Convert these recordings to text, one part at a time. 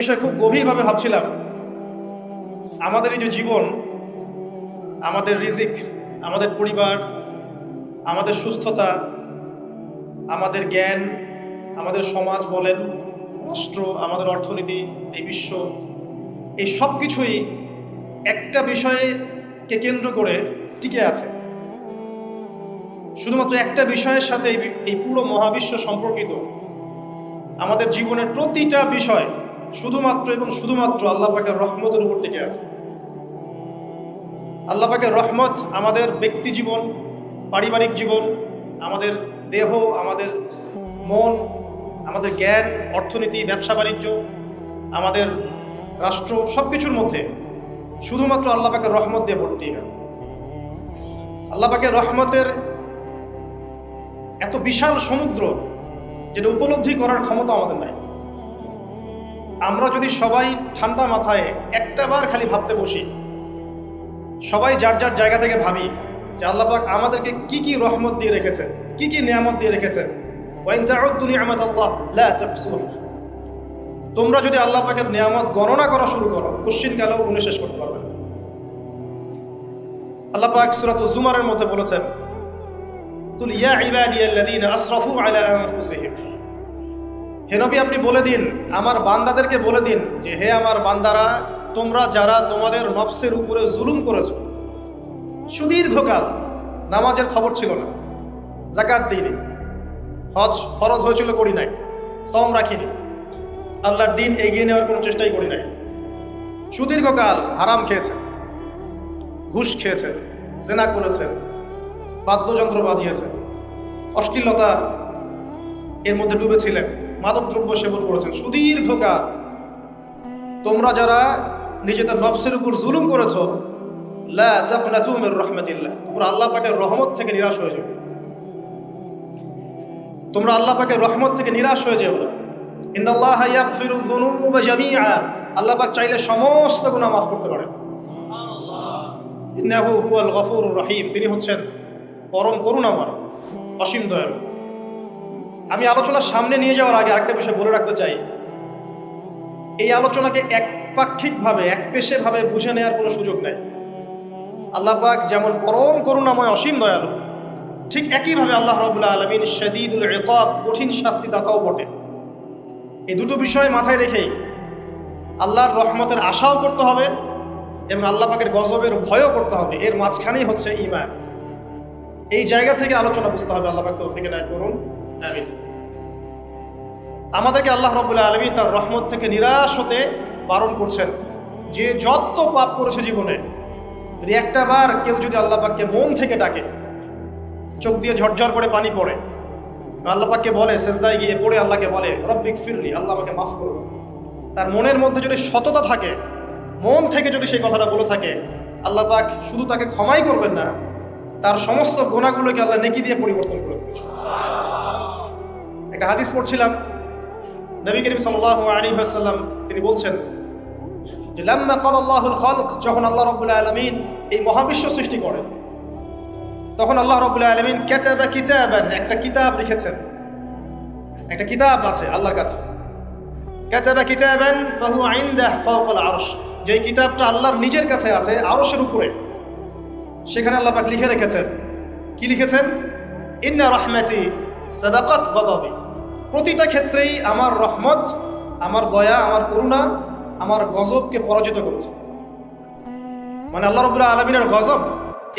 বিষয়ে খুব গভীরভাবে ভাবছিলাম। আমাদের এই যে জীবন, আমাদের রিজিক, আমাদের পরিবার, আমাদের সুস্থতা, আমাদের জ্ঞান, আমাদের সমাজ বলেন, রাষ্ট্র, আমাদের অর্থনীতি, এই বিশ্ব, এই সব কিছুই একটা বিষয়কে কেন্দ্র করে টিকে আছে। শুধুমাত্র একটা বিষয়ের সাথে এই পুরো মহাবিশ্ব সম্পর্কিত। আমাদের জীবনের প্রতিটা বিষয় শুধুমাত্র এবং শুধুমাত্র আল্লাহ পাকের রহমতের উপর টিকে আছে। আল্লাহ পাকের রহমত আমাদের ব্যক্তি জীবন, পারিবারিক জীবন, আমাদের দেহ, আমাদের মন, আমাদের জ্ঞান, অর্থনীতি, ব্যবসা বাণিজ্য, আমাদের রাষ্ট্র, সব কিছুর মধ্যে শুধুমাত্র আল্লাহ পাকের রহমত দিয়ে ভর্তি। আল্লাহ পাকের রহমতের এত বিশাল সমুদ্র, যেটা উপলব্ধি করার ক্ষমতা আমাদের নাই। আমরা যদি সবাই ঠান্ডা মাথায় একটাবার খালি ভাবতে বসি, সবাই যার যার জায়গা থেকে ভাবি যে আল্লাহ পাক আমাদেরকে কি কি রহমত দিয়ে রেখেছেন, কি কি নিয়ামত দিয়ে রেখেছেন। ওয়াইন তাউদ্দু নিআমাতাল্লাহ লা তুহসুহা। তোমরা যদি আল্লাহ পাকের নিয়ামত গণনা করা শুরু করো, কোশ্চিনকালেও গুণে শেষ করতে পারবে না। আল্লাহ পাক সূরাতুজ জুমারের মধ্যে বলেছেন, কুল ইয়া ইবাদিয়াল্লাযীনা আসরাফু আলা আনফুসিহিম। হে নবী, আপনি বলে দিন, আমার বান্দাদেরকে বলে দিন যে হে আমার বান্দারা, তোমরা যারা তোমাদের নফসের উপরে জুলুম করেছো, সুদীর্ঘকাল নামাজের খবর ছিল না, যাকাত দিইনি, হজ ফরজ হয়েছিল করি নাই, সওম রাখিনি, আল্লাহর দিন এগিয়ে নেওয়ার কোনো চেষ্টাই করি নাই, সুদীর্ঘকাল হারাম খেয়েছে, ঘুষ খেয়েছে, জেনা করেছে, বাদ্যযন্ত্র বাজিয়েছে, অশ্লীলতা এর মধ্যে ডুবেছিলেন, মাদকদ্রব্য সেবন করেছেন, সুদীর্ঘকাল তোমরা যারা নিজেদের নফসের উপর জুলুম করেছো, লা তাকনাতু মির রাহমাতিল্লাহ, তোমরা আল্লাহ পাকের রহমত থেকে নিরাশ হয়ে যাও। তোমরা আল্লাহ পাকের রহমত থেকে নিরাশ হয়ে যাও না। ইন্নাল্লাহা ইয়াগফিরুয যুনুবা জামিআ, আল্লাহ পাক চাইলে সমস্ত গুনাহ মাফ করতে পারেন। ইন্নাহু হুয়াল গফুরুর রহিম, তিনি হচ্ছেন পরম করুণাময়, অসীম দয়ালু। আমি আলোচনার সামনে নিয়ে যাওয়ার আগে আরেকটা বিষয় বলে রাখতে চাই। এই আলোচনাকে একপাক্ষিকভাবে, একপেশেভাবে বুঝে নেওয়ার কোনো সুযোগ নেই। আল্লাহ পাক যেমন পরম করুণাময়, অসীম দয়ালু, ঠিক একইভাবে আল্লাহ রাব্বুল আলামিন শাদীদুল ইকাব, কঠিন শাস্তিদাতাও বটে। এই দুটো বিষয় মাথায় রেখেই আল্লাহর রহমতের আশাও করতে হবে এবং আল্লাহ পাকের গজবের ভয়ও করতে হবে। এর মাঝখানেই হচ্ছে ঈমান। এই জায়গা থেকে আলোচনা বুঝতে হবে। আল্লাহ পাক তৌফিক এনায়েত করুন, আমিন। আমাদেরকে আল্লাহ রাব্বুল আলামিন তার রহমত থেকে নিরাশ হতে বারণ করছেন। যে যত পাপ করেছে জীবনে, যদি একটা বার কেউ যদি আল্লাহ পাককে মন থেকে ডাকে, চোখ দিয়ে ঝরঝর করে পানি পড়ে, আল্লাহ পাককে বলে, সেজদায় গিয়ে পড়ে আল্লাহকে বলে রব্বিক ফিরলি, আল্লাহ আমাকে মাফ করুন, তার মনের মধ্যে যদি সততা থাকে, মন থেকে যদি সেই কথাটা বলে থাকে, আল্লাহ পাক শুধু তাকে ক্ষমাই করবেন না, তার সমস্ত গুনাহগুলোকে আল্লাহ নেকি দিয়ে পরিবর্তন করবেন। একটা হাদিস পড়ছিলাম, নবী করিম সাল্লাল্লাহু আলাইহি ওয়াসাল্লাম তিনি বলছেন যে লাম্মা কাদাল্লাহুল খালক, যখন আল্লাহ রাব্বুল আলামিন এই মহাবিশ্ব সৃষ্টি করেন, তখন আল্লাহ রাব্বুল আলামিন কাতাবা কিতাবান, একটা কিতাব লিখেছেন। একটা কিতাব আছে আল্লাহর কাছে, কাতাবা কিতাবান ফাহুয়া ইনদাহু ফাওকাল আরশ, যে কিতাবটা আল্লাহর নিজের কাছে আছে, আরশের উপরে। সেখানে আল্লাহ পাক লিখে রেখেছেন, কি লিখেছেন? ইন্না রাহমাতি সাবাকাত গাদাবি, প্রতিটা ক্ষেত্রেই আমার রহমত, আমার দয়া, আমার করুণা আমার গজবকে পরাজিত করেছে। মানে আল্লাহ রাব্বুল আলামিনের গজব,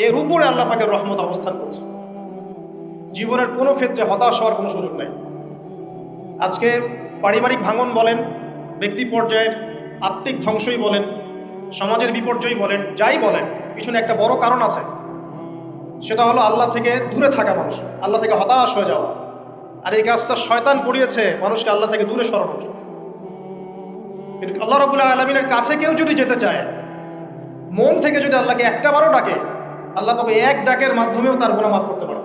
এর উপরে আল্লাহ পাকের রহমত অবস্থান করছে। জীবনের কোনো ক্ষেত্রে হতাশ হওয়ার কোনো সুযোগ নেই। আজকে পারিবারিক ভাঙন বলেন, ব্যক্তি পর্যায়ের আত্মিক ধ্বংসই বলেন, সমাজের বিপর্যয় বলেন, যাই বলেন, পিছনে একটা বড় কারণ আছে। সেটা হলো আল্লাহ থেকে দূরে থাকা মানুষ, আল্লাহ থেকে হতাশ হয়ে যাওয়া। আর এই কাজটা শয়তান করিয়েছে মানুষকে আল্লাহ থেকে দূরে সরানোর জন্য। কিন্তু আল্লাহ রাব্বুল আলামিনের কাছে কেউ যদি যেতে চায়, মন থেকে যদি আল্লাহকে একটাবারও ডাকে, আল্লাহ পাক এক ডাকের মাধ্যমেও তার গুনাহ মাফ করতে পারে।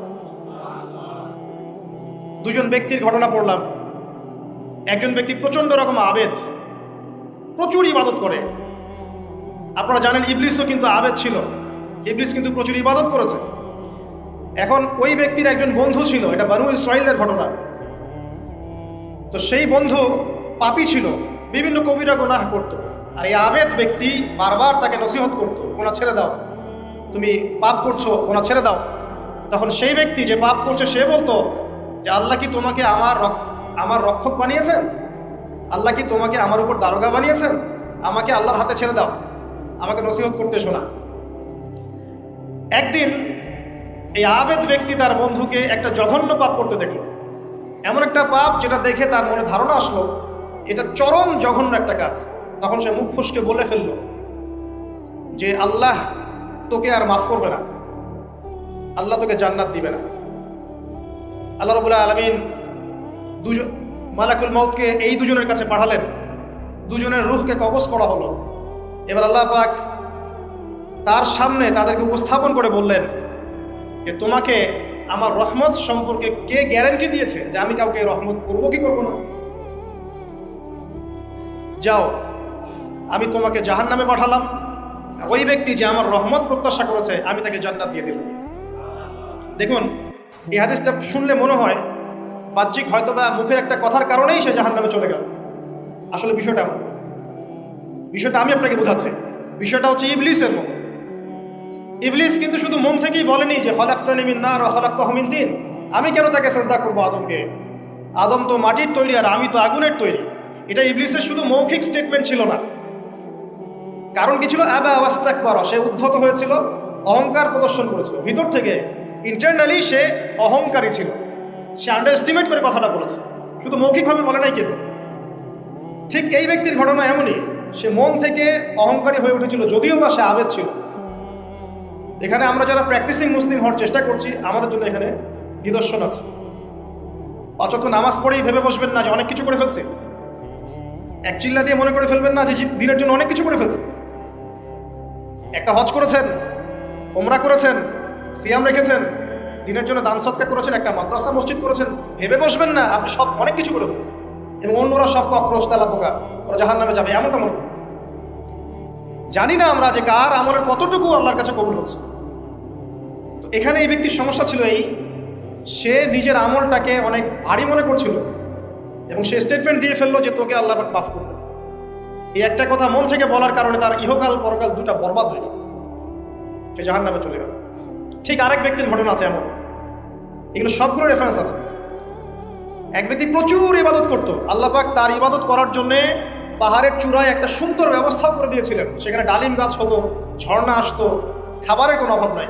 দুজন ব্যক্তির ঘটনা পড়লাম। একজন ব্যক্তি প্রচন্ড রকম আবেদ, প্রচুর ইবাদত করে। আপনারা জানেন ইবলিসও কিন্তু আবেদ ছিল, ইবলিস কিন্তু প্রচুর ইবাদত করেছে। এখন ওই ব্যক্তির একজন বন্ধু ছিল, এটা বনু ইসরাঈলের ঘটনা। তো সেই বন্ধু পাপী ছিল, বিভিন্ন কবিরা গুনাহ করত, আর এই আবেদ ব্যক্তি বারবার তাকে নসিহত করতো, গুনাহ ছেড়ে দাও, তুমি পাপ করছো, গুনাহ ছেড়ে দাও। তখন সেই ব্যক্তি যে পাপ করছে সে বলতো যে আল্লাহ কি তোমাকে আমার রক্ষক বানিয়েছেন? আল্লাহ কি তোমাকে আমার উপর দারোগা বানিয়েছেন? আমাকে আল্লাহর হাতে ছেড়ে দাও, আমাকে নসিহত করতে শোনা। একদিন এই আবেদ ব্যক্তি তার বন্ধুকে একটা জঘন্য পাপ করতে দেখলো, এমন একটা পাপ যেটা দেখে তার মনে ধারণা আসলো এটা চরম জঘন্য একটা কাজ। তখন সে মুখ ফুসকে বলে ফেললো যে আল্লাহ তোকে আর মাফ করবে না, আল্লাহ তোকে জান্নাত দিবে না। আল্লাহ রাব্বুল আলামিন মালাকুল মউতকে এই দুজনের কাছে পাঠালেন, দুজনের রূহকে কবজ করা হলো। এবার আল্লাহ পাক তার সামনে তাদেরকে উপস্থাপন করে বললেন যে তোমাকে আমার রহমত সম্পর্কে কে গ্যারান্টি দিয়েছে যে আমি কাউকে রহমত করব কি করব না? যাও, আমি তোমাকে জাহান্নামে পাঠালাম, ওই ব্যক্তি যে আমার রহমত প্রত্যাশা করেছে আমি তাকে জান্নাত দিয়ে দিলাম। দেখুন, এই হাদিসটা শুনলে মনে হয় বাহ্যিক হয়তো বা মুখের একটা কথার কারণেই সে জাহান্নামে চলে গেল। আসলে বিষয়টা আমি আপনাকে বোঝাচ্ছি। বিষয়টা হচ্ছে ইবলিসের মতো। ইবলিস কিন্তু শুধু মন থেকেই বলেনি যে খলাকতানি মিন নার ওয়া খলাকতাহু মিন তিন, আমি কেন তাকে সিজদা করব আদমকে? আদম তো মাটির তৈরি আর আমি তো আগুনের তৈরি। এটা ইবলিসের শুধু মৌখিক স্টেটমেন্ট ছিল না, কারণ কি ছিল? আবা ওয়াস্তাকবারা, সে উদ্ধত হয়েছিল, অহংকার প্রদর্শন করেছিল। ভিতর থেকে ইন্টারনালি সে অহংকারী ছিল, সে আন্ডার এস্টিমেট করে কথাটা বলেছে, শুধু মৌখিকভাবে বলে নাই। কিন্তু ঠিক এই ব্যক্তির ঘটনা এমনই, সে মন থেকে অহংকারী হয়ে উঠেছিল, যদিও বা সে আবেদ ছিল। এখানে আমরা যারা প্র্যাকটিসিং মুসলিম হওয়ার চেষ্টা করছি আমাদের জন্য এখানে নিদর্শন আছে। পাঁচ ওয়াক্ত নামাজ পড়েই ভেবে বসবেন না যে অনেক কিছু করে ফেলছে, এক চিল্লা দিয়ে মনে করে ফেলবেন না যে দিনের জন্য অনেক কিছু করে ফেলছে। একটা হজ করেছেন, ওমরা করেছেন, সিয়াম রেখেছেন, দিনের জন্য দান সৎকার করেছেন, একটা মাদ্রাসা মসজিদ করেছেন, ভেবে বসবেন না আপনি সব অনেক কিছু করে ফেলছেন এবং অন্যরা সব কক্রোচ তেলা পোকা, ওরা জাহান্নামে যাবে, এমনটা মনে করেন। জানি না আমরা যে কার আমলের কতটুকু আল্লাহর কাছে কবুল হচ্ছে। তো এখানে এই ব্যক্তির সমস্যা ছিল এই, সে নিজের আমলটাকে অনেক ভারী মনে করছিল এবং সে স্টেটমেন্ট দিয়ে ফেললো যে তোকে আল্লাহ পাক মাফ করবে। এই একটা কথা মন থেকে বলার কারণে তার ইহকাল পরকাল দুটা বরবাদ হয়ে গেল, সে জাহান্নামে চলে গেল। ঠিক আরেক ব্যক্তির ঘটনা আছে এমন, এগুলো সবগুলো রেফারেন্স আছে। এক ব্যক্তি প্রচুর ইবাদত করতো, আল্লাহ পাক তার ইবাদত করার জন্যে পাহাড়ের চূড়ায় একটা সুন্দর ব্যবস্থা করে দিয়েছিলেন, সেখানে ডালিম গাছ হতো, ঝর্ণা আসতো, খাবারের কোনো অভাব নাই।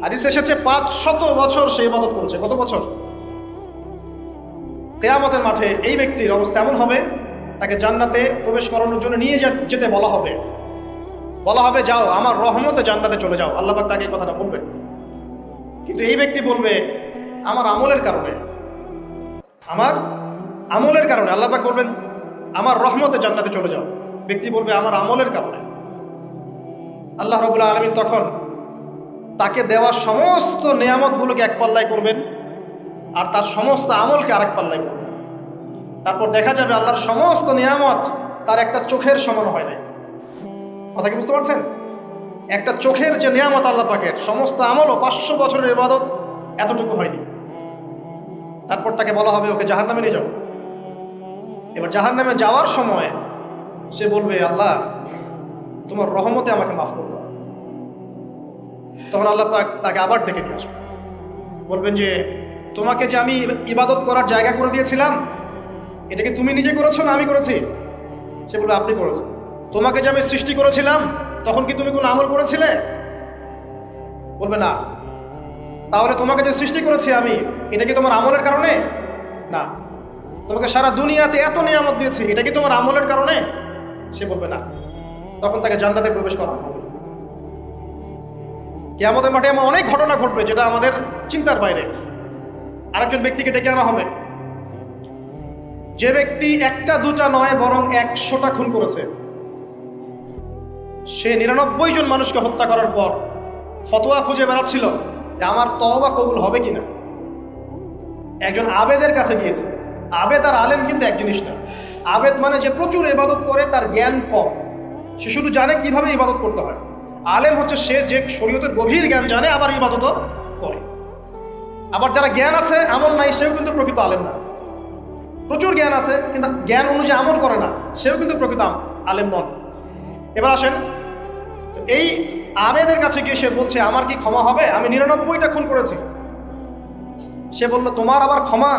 হাদিস এসেছে 500 বছর সে ইবাদত করেছে। কত বছর? কিয়ামতের মাঠে এই ব্যক্তির অবস্থা এমন হবে, তাকে জান্নাতে প্রবেশ করানোর জন্য নিয়ে যেতে বলা হবে যাও আমার রহমতে জান্নাতে চলে যাও। আল্লাহ পাক তাকে এই কথাটা বলবেন, কিন্তু এই ব্যক্তি বলবে আমার আমলের কারণে আল্লাহ পাক বলবেন আমার রহমতে জান্নাতে চলে যাও। ব্যক্তি বলবে আমার আমলের কারণে। আল্লাহ রাব্বুল আলামিন তখন তাকে দেওয়া সমস্ত নেয়ামতগুলোকে এক পাল্লায় করবেন আর তার সমস্ত আমলকে আরেক পাল্লায় করবেন। তারপর দেখা যাবে আল্লাহর সমস্ত নিয়ামত তার একটা চোখের সমান হয় নাই। কথা কি বুঝতে পারছেন? একটা চোখের যে নিয়ামত আল্লাহ পাকের, সমস্ত আমলও 500 বছরের ইবাদত এতটুকু হয়নি। তারপর তাকে বলা হবে ওকে জাহান্নামে নিয়ে যাও। এবার জাহান্নামে যাওয়ার সময় সে বলবে আল্লাহ তোমার রহমতে আমাকে মাফ করবে। তখন আল্লাহ পাক তাকে আবার ডেকে নিয়ে আসবে, বলবেন যে তোমাকে যে আমি ইবাদত করার জায়গা করে দিয়েছিলাম এটাকে তুমি নিজে করেছো না আমি করেছি? সে বলবে আপনি করেছেন। তোমাকে যে আমি সৃষ্টি করেছিলাম তখন কি তুমি কোনো আমল করেছিলে? বলবে না। তাহলে তোমাকে যে সৃষ্টি করেছি আমি, এটা কি তোমার আমলের কারণে? না। তোমাকে সারা দুনিয়াতে এত নিয়ামত দিয়েছি, এটা কি তোমার আমলের কারণে? সে বলবে না। তখন তাকে জান্নাতে প্রবেশ করানো হবে। কিয়ামতের মাঠে এমন অনেক ঘটনা ঘটবে যেটা আমাদের চিন্তার বাইরে। আরেকজন ব্যক্তিকে ডেকে আনা হবে, যে ব্যক্তি একটা দুটা নয় বরং 100টা খুন করেছে। সে 99 জন মানুষকে হত্যা করার পর ফতোয়া খুঁজে বেড়াচ্ছিল যে আমার তওবা কবুল হবে কিনা। একজন আবেদের কাছে গিয়েছে। আবেদ আর আলেম কিন্তু এক জিনিস না। আবেদ মানে যে প্রচুর ইবাদত করে, তার জ্ঞান কম, সে শুধু জানে কিভাবে ইবাদত করতে হয়। আলেম হচ্ছে সে যে শরীয়তের গভীর জ্ঞান জানে, আবার ইবাদতও করে। আবার যারা জ্ঞান আছে আমল নাই, সেও কিন্তু প্রকৃত আলেম না। প্রচুর জ্ঞান আছে কিন্তু জ্ঞান অনুযায়ী আমল করে না, সেও কিন্তু প্রকৃত আলেম নন। এবার আসেন, তো এই আবেদের কাছে গিয়ে সে বলছে আমার কি ক্ষমা হবে, আমি 99টা খুন করেছি। সে বলল তোমার আবার ক্ষমা,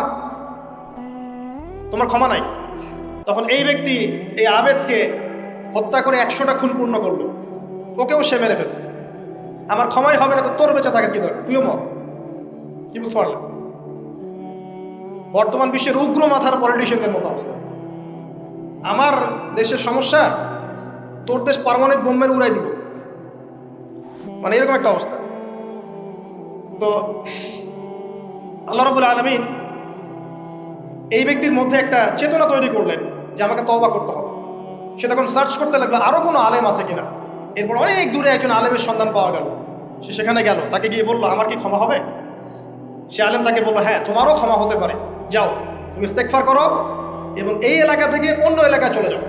তোমার ক্ষমা নাই। তখন এই ব্যক্তি এই আবেদকে হত্যা করে 100টা খুন পূর্ণ করলো, ওকেও সে মেরে ফেলছে। আমার ক্ষমাই হবে না তো তোর বেঁচে থাকার কি দরকার, তুইও মর। কি বুঝতে পারলাম? বর্তমান বিশ্বের উগ্র মাথার পলিটিশিয়ানদের মতো অবস্থা। আমার দেশের সমস্যা, তোর দেশ পারমাণবিক বোম্বের উড়াই দিব, মানে এরকম একটা অবস্থা। তো আল্লাহ রাব্বুল আলামিন এই ব্যক্তির মধ্যে একটা চেতনা তৈরি করলেন যে আমাকে তওবা করতে হবে। সে তখন সার্চ করতে লাগলো আরো কোনো আলেম আছে কিনা। এরপর অনেক দূরে একজন আলেমের সন্ধান পাওয়া গেল। সে সেখানে গেল, তাকে গিয়ে বললো আমার কি ক্ষমা হবে? সে আলেম তাকে বললো হ্যাঁ তোমারও ক্ষমা হতে পারে, যাও তুমি ইস্তেগফার করো এবং এই এলাকা থেকে অন্য এলাকায় চলে যাও।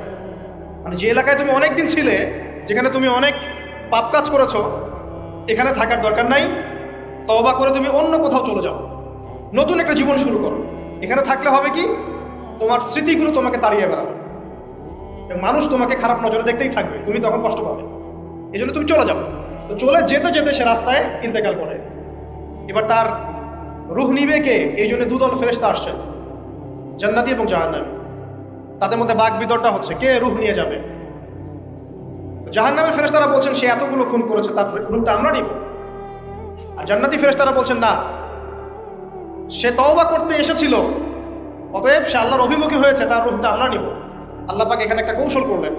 মানে যে এলাকায় তুমি অনেক দিন ছিলে, যেখানে তুমি অনেক পাপ কাজ করেছো, এখানে থাকার দরকার নাই, তওবা করে তুমি অন্য কোথাও চলে যাও, নতুন একটা জীবন শুরু করো। এখানে থাকলে হবে কি, তোমার স্মৃতিগুলো তোমাকে তাড়িয়ে বেড়াবে এবং মানুষ তোমাকে খারাপ নজরে দেখতেই থাকবে, তুমি তখন কষ্ট পাবে। এই জন্য তুমি চলে যাও। তো চলে যেতে যেতে সে রাস্তায় ইন্তেকাল করে। এবার তার রূহ নিবে কে? এই জন্য দুদল ফেরেশতা আসছেন, জান্নাতি এবং জাহান্নামী। তাদের মধ্যে বাক বিতরটা হচ্ছে কে রূহ নিয়ে যাবে। জাহান্নামের ফেরেশতারা বলছেন সে এতগুলো খুন করেছে, তার রূহটা আমরা নিব। আর জান্নাতি ফেরেশতারা বলছেন না, সে তওবা করতে এসেছিল, অতএব সে আল্লাহর অভিমুখী হয়েছে, তার রূহটা আমরা নিব। আল্লাহ পাক এখানে একটা কৌশল করলেন।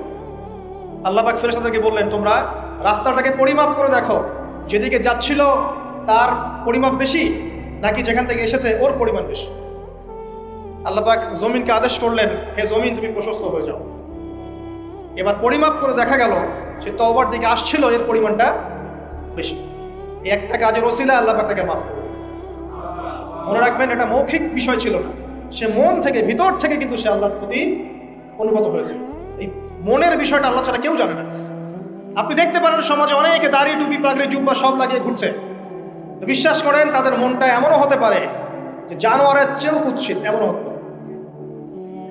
আল্লাহ পাক ফেরেশতাদেরকে বললেন তোমরা রাস্তাটাকে পরিমাপ করে দেখো, যেদিকে যাচ্ছিল তার পরিমাপ বেশি নাকি যেখান থেকে এসেছে ওর পরিমাণ বেশি। আল্লাহ পাক জমিনকে আদেশ করলেন হে জমিন তুমি প্রশস্ত হয়ে যাও। এবার পরিমাপ করে দেখা গেল সে তওবার দিকে আসছিল, এর পরিমাণটা বেশি। এই একটা কাজের ওসিলা আল্লাহ পাক তাকে মাফ করলেন। মনে রাখবেন এটা মৌখিক বিষয় ছিল না, সে মন থেকে ভিতর থেকে কিন্তু সে আল্লাহর প্রতি অনুগত হয়েছে। এই মনের বিষয়টা আল্লাহ ছাড়া কেউ জানে না। আপনি দেখতে পারেন সমাজে অনেকে দাড়ি টুপি পাগড়ি জুব্বা সব লাগিয়ে ঘুরছে, বিশ্বাস করেন তাদের মনটা এমনও হতে পারে যে জানোয়ারের চেয়েও কুৎসিত, এমনও হতে পারে।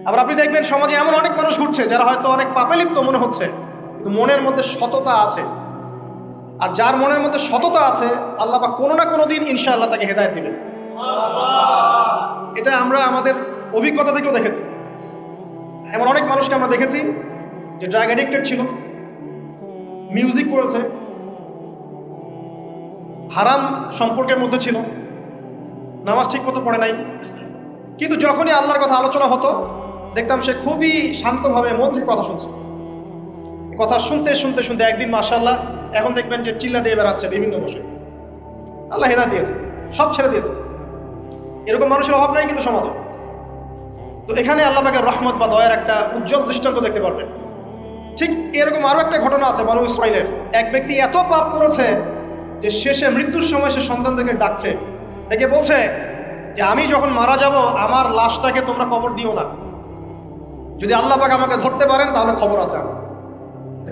আবার আপনি দেখবেন সমাজে এমন অনেক মানুষ ঘুরছে যারা হয়তো অনেক পাপে লিপ্ত মনে হচ্ছে, কিন্তু মনের মধ্যে সততা আছে। আর যার মনের মধ্যে সততা আছে আল্লাহ পাক কোনো না কোনো দিন ইনশাআল্লাহ তাকে হেদায়েত দিবেন। এটা আমরা আমাদের অভিজ্ঞতা থেকেও দেখেছি। এমন অনেক মানুষকে আমরা দেখেছি যে ড্রাগ অ্যাডিক্টেড ছিল, মিউজিক করেছে, হারাম সম্পর্কের মধ্যে ছিল, নামাজ ঠিক মতো পড়ে নাই, কিন্তু যখনই আল্লাহর কথা আলোচনা হতো দেখতাম সে খুবই শান্তভাবে মন থেকে কথা শুনছে। কথা শুনতে শুনতে শুনতে একদিন মাশাআল্লাহ এখন দেখবেন যে চিল্লা দিয়ে বেড়াচ্ছে বিভিন্ন বসে। আল্লাহ হেদায়েত দিয়েছে, সব ছেড়ে দিয়েছে। এরকম মানুষের অভাব নাই কিন্তু সমাজে। তো এখানে আল্লাহ পাকের রহমত বা দয়ার একটা উজ্জ্বল দৃষ্টান্ত দেখতে পারবেন। ঠিক এরকম আরো একটা ঘটনা আছে বনু ইসরাইলের। এক ব্যক্তি এত পাপ করেছে যে শেষে মৃত্যুর সময় সে সন্তানদেরকে ডাকছে, ডেকে বলছে যে আমি যখন মারা যাব আমার লাশটাকে তোমরা কবর দিও না, যদি আল্লাহ পাক আমাকে ধরতে পারেন তাহলে খবর আছে আমার।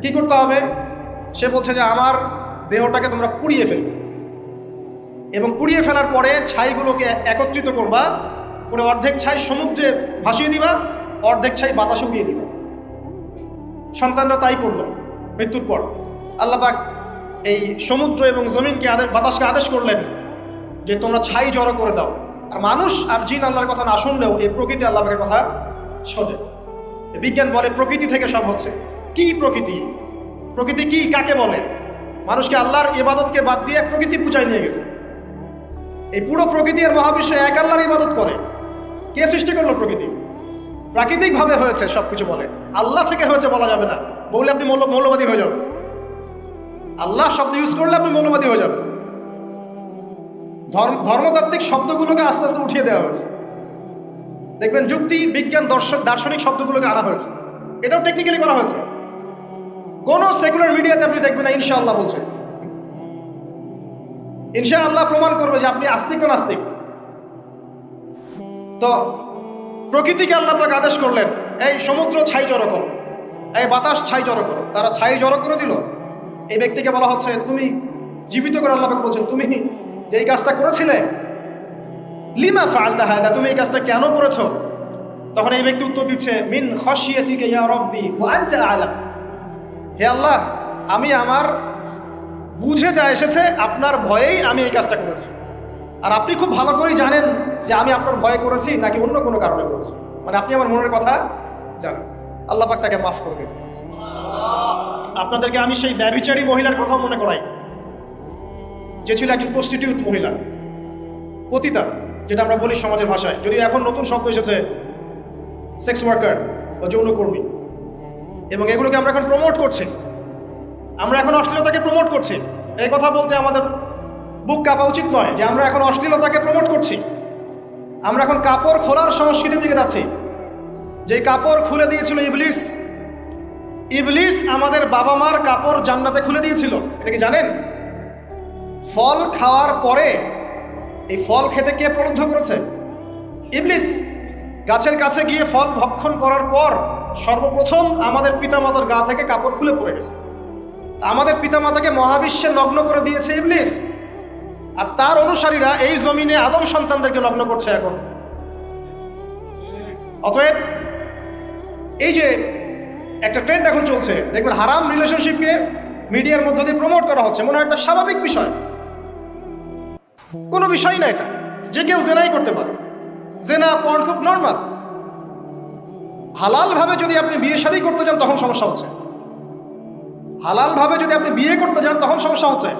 কি করতে হবে? সে বলছে যে আমার দেহটাকে তোমরা পুড়িয়ে ফেলবে এবং পুড়িয়ে ফেলার পরে ছাইগুলোকে একত্রিত করবা, করে অর্ধেক ছাই সমুদ্রে ভাসিয়ে দিবা, অর্ধেক ছাই বাতাসে উড়িয়ে দিবা। সন্তানরা তাই করলো। মৃত্যুর পর আল্লাহ পাক এই সমুদ্র এবং জমিনকে বাতাসকে আদেশ করলেন যে তোমরা ছাই জড়ো করে দাও। আর মানুষ আর জিন আল্লাহর কথা না শুনলেও এই প্রকৃতি আল্লাহ পাকের কথা শোনে। বিজ্ঞান বলে প্রকৃতি থেকে সব হচ্ছে। কি প্রকৃতি? প্রকৃতি কি কাকে বলে? মানুষকে আল্লাহর ইবাদতকে বাদ দিয়ে প্রকৃতি পূজায় নিয়ে গেছে। এই পুরো প্রকৃতি আর মহাবিশ্ব এক আল্লাহর ইবাদত করে। কে সৃষ্টি করলো প্রকৃতি? প্রাকৃতিকভাবে হয়েছে সবকিছু বলে, আল্লাহ থেকে হয়েছে বলা যাবে না। বললে আপনি মৌলবাদী হয়ে যাবেন। আল্লাহ শব্দ ইউজ করলে আপনি মৌলবাদী হয়ে যাবেন। ধর্মতাত্ত্বিক শব্দগুলোকে আস্তে আস্তে উঠিয়ে দেওয়া হয়েছে। দেখবেন যুক্তি বিজ্ঞান দার্শনিক শব্দগুলোকে আনা হয়েছে। এটাও টেকনিক্যালি করা হয়েছে। কোন সেকুলার মিডিয়াতে আপনি দেখবেন না ইনশাআল্লাহ বলছে। ইনশাআল্লাহ প্রমাণ করবে যে আপনি আস্তিক না নাস্তিক। তো প্রকৃতিকে আল্লাহ পাক আদেশ করলেন এই সমুদ্র ছাই জড়ো করো, এই বাতাস ছাই জড়ো করো। তারা ছাই জড়ো করে দিল। এই ব্যক্তিকে বলা হচ্ছে তুমি জীবিত করে আল্লাহ পাক বলছেন তুমি যে এই কাজটা করেছিলে, লিমা ফাআলতা হাদা, তুমি এই কাজটা কেন করেছো? তখন এই ব্যক্তি উত্তর দিচ্ছে, মিন খাশিয়াতিকা ইয়া রাব্বি ওয়া আনতা আ'লাম। হে আল্লাহ, আমি আমার বুঝে যা এসেছে আপনার ভয়েই আমি এই কাজটা করেছি, আর আপনি খুব ভালো করেই জানেন যে আমি আপনার ভয়ে করেছি নাকি অন্য কোনো কারণে করেছি, মানে আপনি আমার মনের কথা জানেন। আল্লাহ পাক তাকে মাফ করে দেন। আপনাদেরকে আমি সেই ব্যভিচারী মহিলার কথাও মনে করাই, যে ছিল একজন প্রস্টিটিউট মহিলা, পতিতা, যেটা আমরা বলি সমাজের ভাষায়, যদিও এখন নতুন শব্দ এসেছে সেক্স ওয়ার্কার বা যৌনকর্মী, এবং এগুলোকে আমরা এখন প্রমোট করছি, আমরা এখন অশ্লীলতাকে প্রমোট করছি। এই কথা বলতে আমাদের বুক কাঁপা উচিত নয় যে আমরা এখন অশ্লীলতাকে প্রমোট করছি। আমরা এখন কাপড় খোলার সংস্কৃতির দিকে যাচ্ছি, যে কাপড় খুলে দিয়েছিল ইবলিস। ইবলিস আমাদের বাবা মার কাপড় জান্নাতে খুলে দিয়েছিল, এটা কি জানেন? ফল খাওয়ার পরে এই ফল খেতে কে প্রলুব্ধ করেছে? ইবলিস। গাছের কাছে গিয়ে ফল ভক্ষণ করার পর সর্বপ্রথম আমাদের পিতামাতার গা থেকে কাপড় খুলে পড়ে গেছে। আমাদের পিতামাতাকে মহাবিশ্বে নগ্ন করে দিয়েছে ইবলিস, আর তার অনুসারীরা এই জমিনে আদম সন্তানদেরকে নগ্ন করছে এখন। অতএব এই যে একটা ট্রেন্ড এখন চলছে, দেখবেন হারাম রিলেশনশিপকে মিডিয়ার মধ্য দিয়ে প্রমোট করা হচ্ছে, মনে হয় একটা স্বাভাবিক বিষয়, কোনো বিষয় না এটা, যে কেউ জেনাই করতে পারে, জেনা পর্ন খুব নর্মাল। হালাল ভাবে যদি আপনি বিয়ে শাদী করতে যান তখন সমস্যা হচ্ছে, হালাল ভাবে যদি আপনি বিয়ে করতে যান তখন সমস্যা হচ্ছে।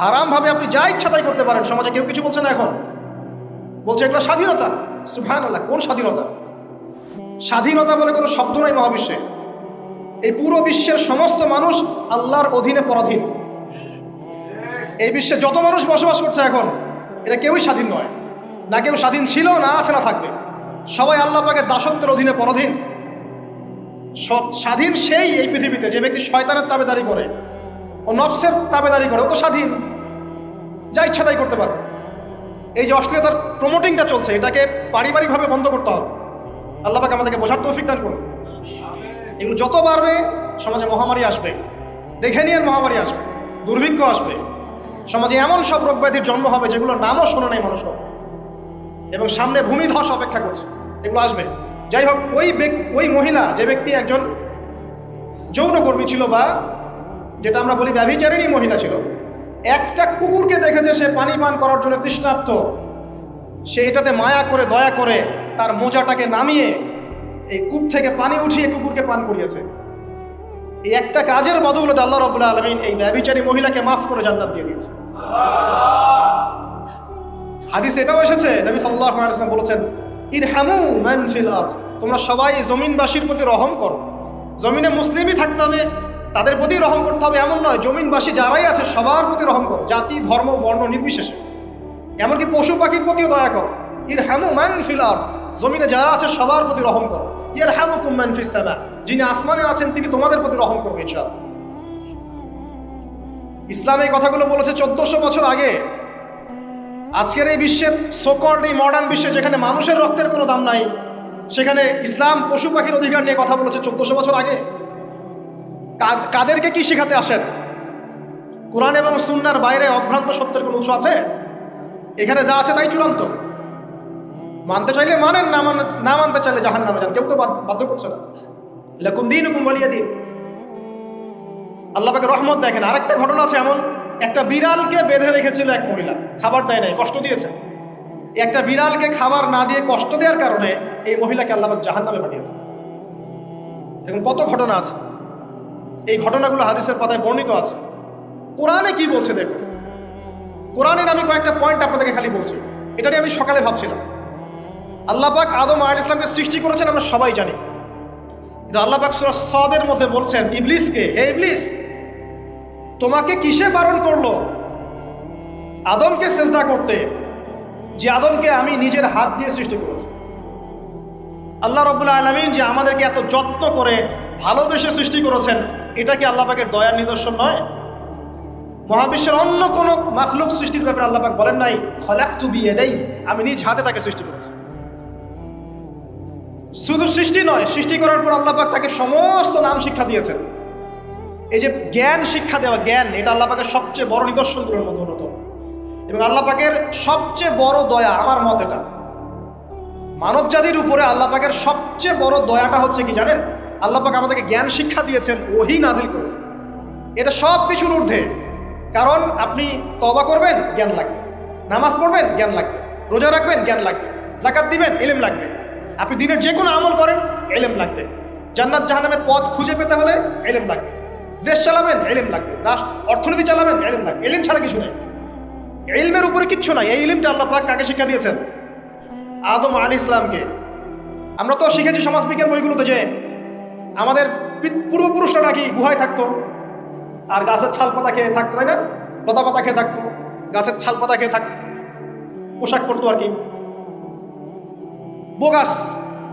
হারাম ভাবে আপনি যা ইচ্ছা তাই করতে পারেন, সমাজে কেউ কিছু বলছে না, এখন বলছে এগুলো স্বাধীনতা। সুবহানাল্লাহ, কোন স্বাধীনতা? স্বাধীনতা বলে কোনো শব্দ নাই মহাবিশ্বে। এই পুরো বিশ্বের সমস্ত মানুষ আল্লাহর অধীনে পরাধীন। এই বিশ্বে যত মানুষ বসবাস করছে এখন, এরা কেউই স্বাধীন নয়, না কেউ স্বাধীন ছিল, না আছে, না থাকবে। সবাই আল্লাহ পাকের দাসত্বের অধীনে পরাধীন। স্বাধীন সেই এই পৃথিবীতে যে ব্যক্তি শয়তানের তাবেদারি করে, ও নফসের তাবেদারি করে, ও তো স্বাধীন, যা ইচ্ছা তাই করতে পারে। এই যে অশ্লীলতার প্রমোটিংটা চলছে, এটাকে পারিবারিকভাবে বন্ধ করতে হবে। আল্লাহ পাক আমাদেরকে বোঝার তৌফিক দান করুন। এগুলো যত বাড়বে সমাজে মহামারী আসবে, দেখে নিয়ে মহামারী আসবে, দুর্ভিক্ষ আসবে, সমাজে এমন সব রোগ ব্যাধির জন্ম হবে যেগুলো নামও শোনে নাই মানুষ, এবং সামনে ভূমিধস অপেক্ষা করছে, এগুলো আসবে। যাই হোক, ওই মহিলা, যে ব্যক্তি একজন যৌনকর্মী ছিল, বা যেটা আমরা বলি ব্যভিচারিণী মহিলা ছিল, একটা কুকুরকে দেখেছে সে পানি পান করার জন্য তৃষ্ণার্ত, সে এটাতে মায়া করে দয়া করে তার মোজাটাকে নামিয়ে এই কূপ থেকে পানি উঠিয়ে কুকুরকে পান করিয়েছে। এই একটা কাজের বদৌলতে আল্লাহ রাব্বুল আলামিন এই ব্যভিচারী মহিলাকে মাফ করে জান্নাত দিয়ে দিয়েছে। হাদিস এটাও এসেছে, নবী সাল্লাল্লাহু আলাইহি ওয়াসাল্লাম বলেছেন, ইরহামু মান ফিল আরদ, তোমরা সবাই জমিনবাসীর প্রতি রহম করো। জমিনে মুসলিমই থাকতে হবে, তাদের প্রতি রহম করতে হবে এমন নয়, জমিনবাসী যারাই আছে সবার প্রতি রহম করো, জাতি ধর্ম বর্ণ নির্বিশেষে, এমনকি পশু পাখির প্রতিও দয়া করো। ইরহামু মান ফিল আরদ, জমিনে যারা আছে সবার প্রতি রহম করো। ইয়ারহামুকুম মান ফিস সামা, যিনি আসমানে আছেন তিনি তোমাদের প্রতি রহম করবেন ইনশাআল্লাহ। ইসলাম এই কথাগুলো বলেছে 1400 বছর আগে। আজকের এই বিশ্বের সোকল্ড এই মডার্ন বিশ্বে, যেখানে মানুষের রক্তের কোনো দাম নাই, সেখানে ইসলাম পশু পাখির অধিকার নিয়ে কথা বলেছে 1400 বছর আগে। কাদেরকে কি শেখাতে আসেন? কোরআন এবং সুন্নাহর বাইরে অভ্রান্ত সত্যের কোনো উৎস আছে? এখানে যা আছে তাই চূড়ান্ত। মানতে চাইলে মানেন, না মানতে চাইলে জাহান্নামে যান, কেউ তো বাধ্য করছে না। লাকুম দীনুকুম ওয়ালিয়া দীন। আল্লাহ পাকের রহমত দেখেন। আরেকটা ঘটনা আছে এমন, একটা বিড়ালকে বেঁধে রেখেছিল এক মহিলা, খাবার দেয় নাই, কষ্ট দিয়েছে। একটা বিড়ালকে খাবার না দিয়ে কষ্ট দেওয়ার কারণে এই মহিলাকে আল্লাহ পাক জাহান্নামে পাঠিয়েছে। এরকম কত ঘটনা আছে, এই ঘটনাগুলো হাদিসের পাতায় বর্ণিত আছে। কোরআনে কি বলছে দেখুন। কোরআনের আমি কয়েকটা পয়েন্ট আপনাদেরকে খালি বলছি, এটা নিয়ে আমি সকালে ভাবছিলাম। আল্লাহ পাক আদম আলাইহিস সালামকে সৃষ্টি করেছেন আমরা সবাই জানি, কিন্তু আল্লাহ পাক সূরা সদের মধ্যে বলছেন ইবলিসকে, হে ইবলিস, তোমাকে কিসে বারণ করলো আদমকে সিজদা করতে, যে আদমকে আমি নিজের হাত দিয়ে সৃষ্টি করেছি। আল্লাহ রাব্বুল আলামিন যে আমাদেরকে এত যত্ন করে ভালোবেসে সৃষ্টি করেছেন, এটা কি আল্লাহ পাকের দয়ার নিদর্শন নয়? মহাবিশ্বের অন্য কোন মাখলুক সৃষ্টির ব্যাপারে আল্লাহ পাক বলেন নাই খলাকতু বিয়াদাই, আমি নিজ হাতে তাকে সৃষ্টি করেছি। শুধু সৃষ্টি নয়, সৃষ্টি করার পর আল্লাহ পাক তাকে সমস্ত নাম শিক্ষা দিয়েছেন। এই যে জ্ঞান শিক্ষা দেওয়া, জ্ঞান, এটা আল্লাহ পাকের সবচেয়ে বড় নিদর্শনগুলোর মধ্যে অন্যতম। এবং আল্লাহ পাকের সবচেয়ে বড় দয়া, আমার মত এটা, মানব জাতির উপরে আল্লাহ পাকের সবচেয়ে বড় দয়াটা হচ্ছে কি জানেন? আল্লাহ পাক আমাদেরকে জ্ঞান শিক্ষা দিয়েছেন, ওহী নাজিল করেছেন। এটা সব কিছুর ঊর্ধ্বে। কারণ আপনি তওবা করবেন, জ্ঞান লাগবে। নামাজ পড়বেন, জ্ঞান লাগবে। রোজা রাখবেন, জ্ঞান লাগবে। যাকাত দিবেন, ইলম লাগবে। আপনি দিনের যে কোনো আমল করেন, ইলম লাগবে। জান্নাত জাহান্নামের পথ খুঁজে পেতে হলে ইলম লাগবে। দেশ চালাবেন, ইলম লাগবে। অর্থনীতি চালাবেন, ইলম লাগবে। ইলম ছাড়া কিছু নেই। ইলমের উপরে কিচ্ছু নাই। এই ইলমটা আল্লাহ পাক কাকে শিক্ষা দিয়েছেন? আদম আলাইহিস সালামকে। আমরা তো শিখেছি সমাজবিজ্ঞান বইগুলোতে যে আমাদের পূর্বপুরুষরা নাকি গুহায় থাকতো আর গাছের ছাল পাতা খেয়ে থাকতো, তাই না? লতা পাতা খেয়ে থাকতো, গাছের ছাল পাতা খেয়ে থাকতো, পোশাক পরতো আর কি। বোগাস,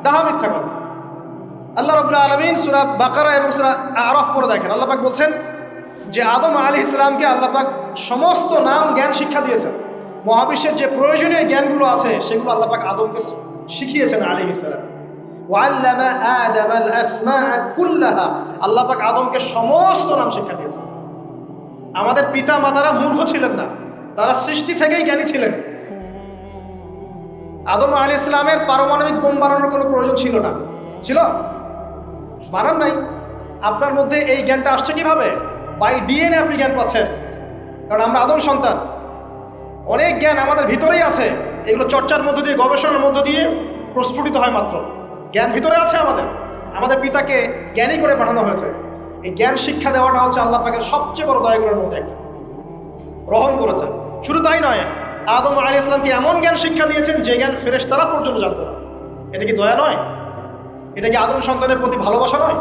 ডাহা, মিথ্যা কথা। আল্লাহ রাব্বুল আলামিন সূরা বাকারা এবং সূরা আরাফ পড়ে দেখেন, আল্লাহ পাক বলছেন যে আদম আলাইহিস সালামকে আল্লাহ পাক সমস্ত নাম জ্ঞান শিক্ষা দিয়েছেন। মহাবিশ্বের যে প্রয়োজনীয় জ্ঞানগুলো আছে সেগুলো আল্লাহ পাক আদমকে শিখিয়েছেন আলাইহিস সালাম। ওয়াল্লামা আদামাল আসমাআ কুল্লাহা, আল্লাহ পাক আদমকে সমস্ত নাম শিক্ষা দিয়েছেন। আমাদের পিতা মাতারা মূর্খ ছিলেন না, তারা সৃষ্টি থেকেই জ্ঞানী ছিলেন। আদম আলাইহিস সালামের পারমাণবিক বোম বানানোর কোনো প্রয়োজন ছিল না। ছিল? বানান নাই। আপনার মধ্যে এই জ্ঞানটা আসছে কিভাবে? বাই ডিএনএ আপনি জ্ঞান পাচ্ছেন, কারণ আমরা আদম সন্তান। অনেক জ্ঞান আমাদের ভিতরেই আছে, এগুলো চর্চার মধ্য দিয়ে, গবেষণার মধ্য দিয়ে প্রস্ফুটিত হয় মাত্র। জ্ঞান ভিতরে আছে আমাদের। আমাদের পিতাকে জ্ঞানী করে পাঠানো হয়েছে। এই জ্ঞান শিক্ষা দেওয়াটা হচ্ছে আল্লাহ পাকের সবচেয়ে বড় দয়াগুলোর মধ্যে একটা। গ্রহণ করেছেন। শুধু তাই নয়, আদম আলাইহিস সালামকে এমন জ্ঞান শিক্ষা দিয়েছেন যে জ্ঞান ফেরেশতারা পর্যন্ত জানতো না। এটা কি দয়া নয়? এটা কি আদম সন্তানের প্রতি ভালোবাসা নয়?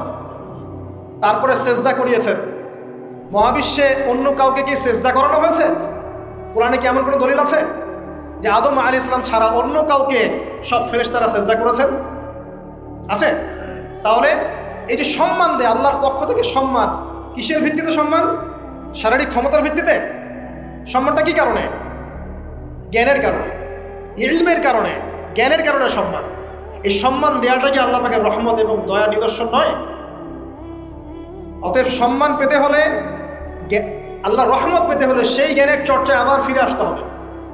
তারপরে সেজদা করিয়েছেন। মহাবিশ্বে অন্য কাউকে কি সেজদা করানো হয়েছে? কোরআনে কি এমন কোনো দলিল আছে যে আদম আলাইহিস সালাম ছাড়া অন্য কাউকে সব ফেরেশতারা সেজদা করেছেন? আছে? তাহলে এই যে সম্মান দেয় আল্লাহর পক্ষ থেকে, সম্মান কিসের ভিত্তিতে? সম্মান শারীরিক ক্ষমতার ভিত্তিতে? সম্মানটা কি কারণে? জ্ঞানের কারণে, ইলমের কারণে, জ্ঞানের কারণে সম্মান। এই সম্মান দেওয়াটা কি আল্লাহ পাকের রহমত এবং দয়ার নিদর্শন নয়? অতএব সম্মান পেতে হলে, আল্লাহর রহমত পেতে হলে সেই জ্ঞানের চর্চায় আবার ফিরে আসতে হবে।